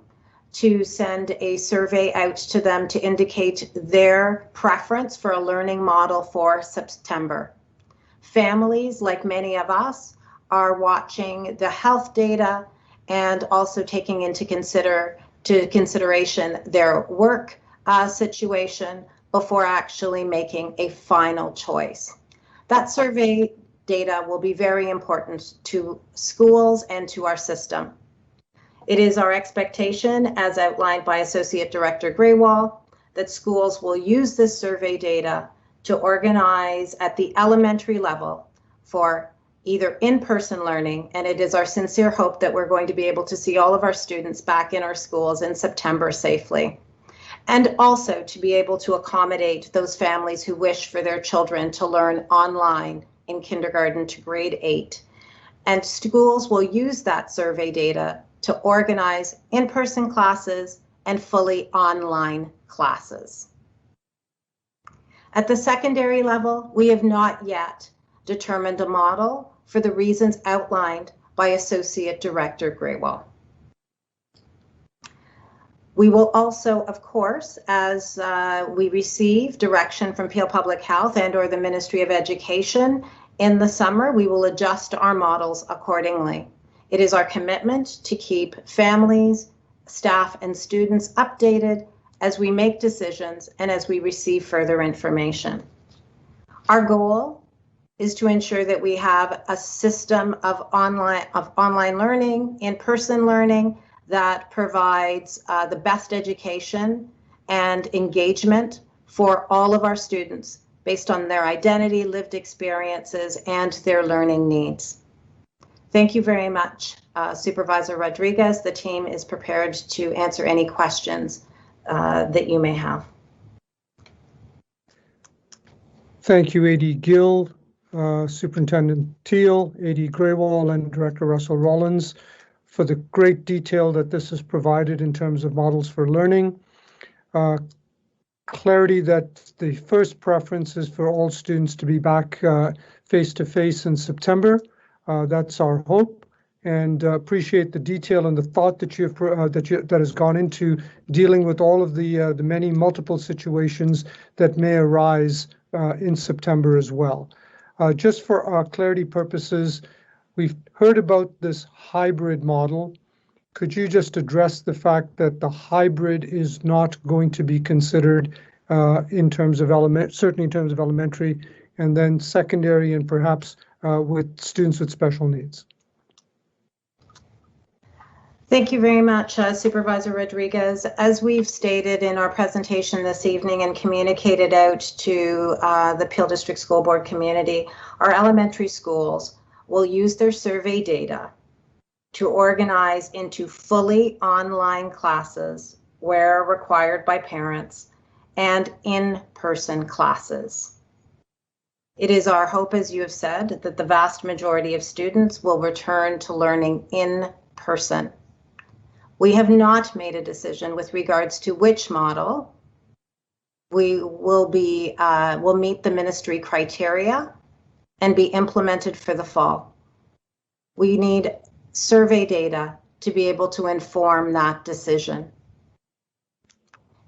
to send a survey out to them to indicate their preference for a learning model for September. Families, like many of us, are watching the health data and also taking into consideration their work situation before actually making a final choice. That survey data will be very important to schools and to our system. It is our expectation, as outlined by Associate Director Greywall, that schools will use this survey data to organize at the elementary level for either in-person learning, and it is our sincere hope that we're going to be able to see all of our students back in our schools in September safely. And also to be able to accommodate those families who wish for their children to learn online in kindergarten to grade 8. And schools will use that survey data to organize in-person classes and fully online classes. At the secondary level, we have not yet determined a model for the reasons outlined by Associate Director Greywall. We will also, of course, as we receive direction from Peel Public Health and/or the Ministry of Education in the summer, we will adjust our models accordingly. It is our commitment to keep families, staff, and students updated as we make decisions and as we receive further information. Our goal is to ensure that we have a system of online learning, in-person learning, that provides the best education and engagement for all of our students based on their identity, lived experiences, and their learning needs. Thank you very much, Supervisor Rodriguez. The team is prepared to answer any questions that you may have. Thank you, AD Gill, Superintendent Teal, AD Greywall, and Director Russell Rollins, for the great detail that this has provided in terms of models for learning. Clarity that the first preference is for all students to be back face-to-face in September. That's our hope, and appreciate the detail and the thought that that has gone into dealing with all of the many multiple situations that may arise in September as well. Just for clarity purposes, we've heard about this hybrid model. could you just address the fact that the hybrid is not going to be considered in terms of certainly in terms of elementary, and then secondary, and perhaps with students with special needs? Thank you very much, Supervisor Rodriguez. As we've stated in our presentation this evening and communicated out to the Peel District School Board community, our elementary schools will use their survey data to organize into fully online classes where required by parents and in-person classes. It is our hope, as you have said, that the vast majority of students will return to learning in person. We have not made a decision with regards to which model will meet the ministry criteria and be implemented for the fall. We need survey data to be able to inform that decision.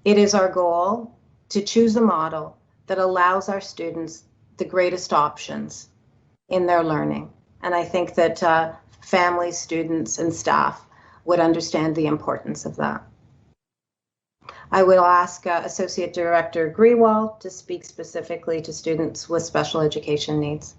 It is our goal to choose a model that allows our students the greatest options in their learning. And I think that families, students, and staff would understand the importance of that. I will ask Associate Director Grewal to speak specifically to students with special education needs.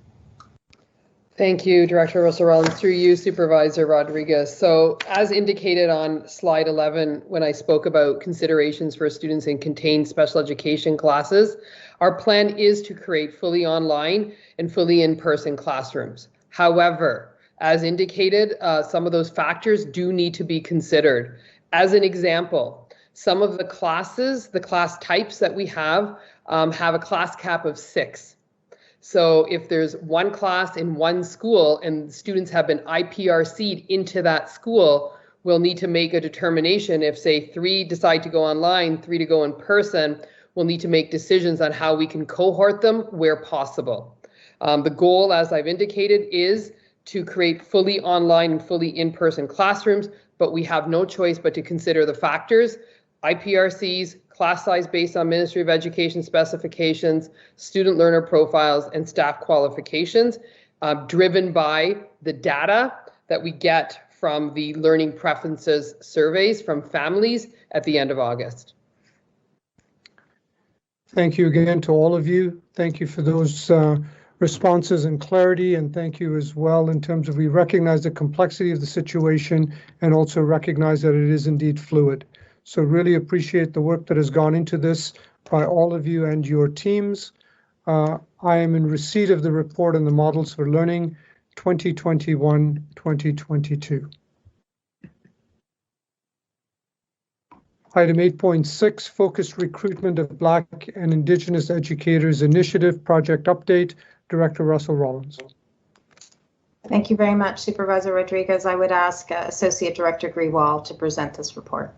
Thank you, Director Russell-Rollins. Through you, Supervisor Rodriguez. So as indicated on slide 11, when I spoke about considerations for students in contained special education classes, our plan is to create fully online and fully in-person classrooms. However, as indicated, some of those factors do need to be considered. As an example, some of the classes, the class types that we have a class cap of 6. So if there's one class in one school and students have been IPRC'd into that school, we'll need to make a determination. If, say, 3 decide to go online, 3 to go in person, we'll need to make decisions on how we can cohort them where possible. The goal, as I've indicated, is to create fully online and fully in-person classrooms, but we have no choice but to consider the factors: IPRCs, class size based on Ministry of Education specifications, student learner profiles, and staff qualifications, driven by the data that we get from the learning preferences surveys from families at the end of August. Thank you again to all of you. Thank you for those responses and clarity, and thank you as well in terms of we recognize the complexity of the situation and also recognize that it is indeed fluid. So really appreciate the work that has gone into this by all of you and your teams. I am in receipt of the report on the models for learning 2021-2022. Item 8.6, focused recruitment of Black and Indigenous educators initiative project update. Director Russell-Rollins. Thank you very much, Supervisor Rodriguez. I would ask Associate Director Grewal to present this report.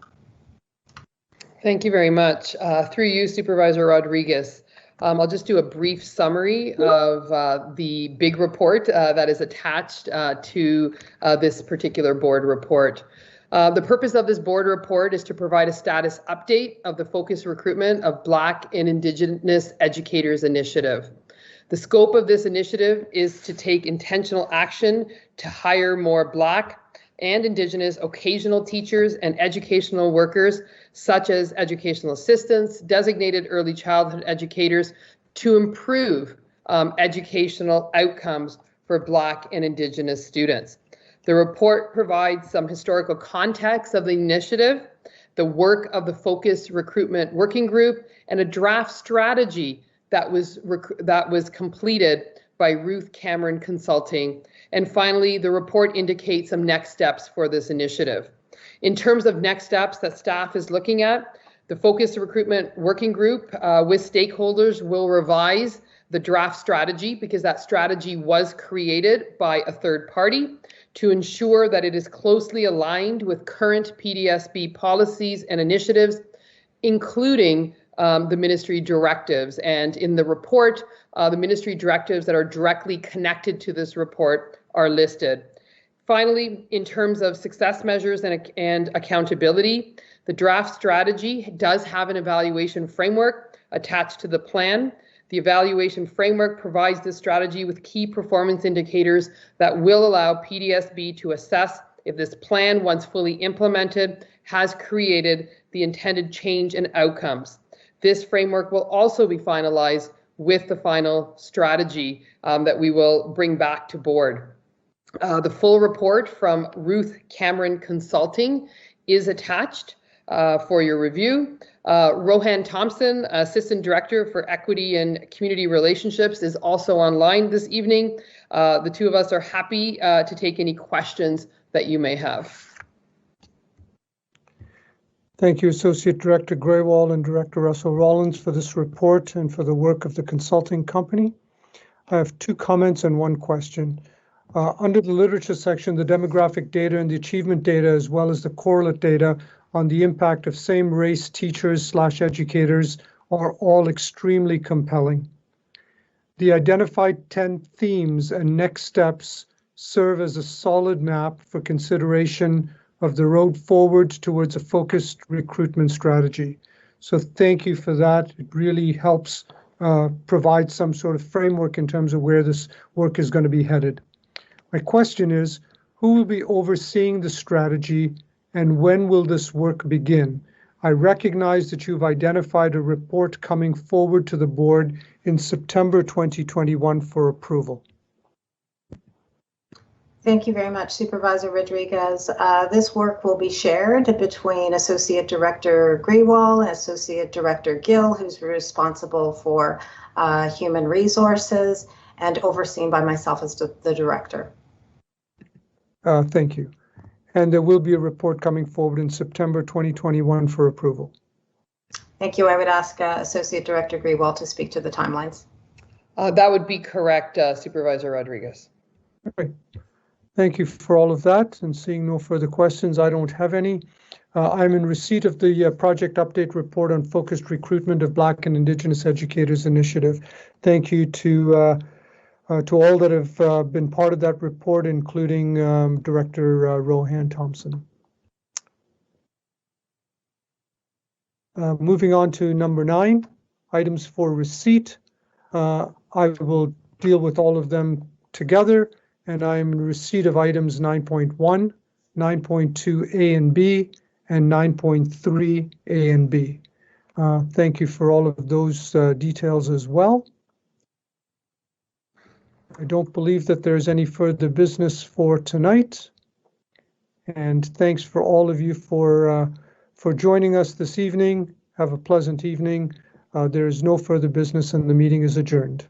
Thank you very much. Through you, Supervisor Rodriguez. I'll just do a brief summary of the big report that is attached to this particular board report. The purpose of this board report is to provide a status update of the focused recruitment of Black and Indigenous educators initiative. The scope of this initiative is to take intentional action to hire more Black and Indigenous occasional teachers and educational workers, such as educational assistants, designated early childhood educators, to improve educational outcomes for Black and Indigenous students. The report provides some historical context of the initiative, the work of the Focused Recruitment Working Group, and a draft strategy that was completed by Ruth Cameron Consulting. And finally, the report indicates some next steps for this initiative. In terms of next steps that staff is looking at, the Focused Recruitment Working Group with stakeholders will revise the draft strategy, because that strategy was created by a third party, to ensure that it is closely aligned with current PDSB policies and initiatives, including the ministry directives. And in the report, the ministry directives that are directly connected to this report are listed. Finally, in terms of success measures and accountability, the draft strategy does have an evaluation framework attached to the plan. The evaluation framework provides this strategy with key performance indicators that will allow PDSB to assess if this plan, once fully implemented, has created the intended change and outcomes. This framework will also be finalized with the final strategy that we will bring back to board. The full report from Ruth Cameron Consulting is attached for your review. Rohan Thompson, Assistant Director for Equity and Community Relationships, is also online this evening. The two of us are happy to take any questions that you may have. Thank you, Associate Director Graywall and Director Russell Rollins, for this report and for the work of the consulting company. I have 2 comments and 1 question. Under the literature section, the demographic data and the achievement data, as well as the correlate data on the impact of same race teachers/educators, are all extremely compelling. The identified 10 themes and next steps serve as a solid map for consideration of the road forward towards a focused recruitment strategy. So thank you for that. It really helps provide some sort of framework in terms of where this work is going to be headed. My question is, who will be overseeing the strategy and when will this work begin? I recognize that you've identified a report coming forward to the board in September 2021 for approval. Thank you very much, Supervisor Rodriguez. This work will be shared between Associate Director Greywall and Associate Director Gill, who's responsible for human resources, and overseen by myself as the director. Thank you. And there will be a report coming forward in September 2021 for approval. Thank you. I would ask Associate Director Greywall to speak to the timelines. That would be correct, Supervisor Rodriguez. Okay. Thank you for all of that, and seeing no further questions, I don't have any. I'm in receipt of the project update report on focused recruitment of Black and Indigenous Educators Initiative. Thank you to all that have been part of that report, including Director Rohan Thompson. Moving on to number 9, items for receipt. I will deal with all of them together, and I'm in receipt of items 9.1, 9.2 A and B, and 9.3 A and B. Thank you for all of those details as well. I don't believe that there's any further business for tonight. And thanks for all of you for joining us this evening. Have a pleasant evening. There is no further business and the meeting is adjourned.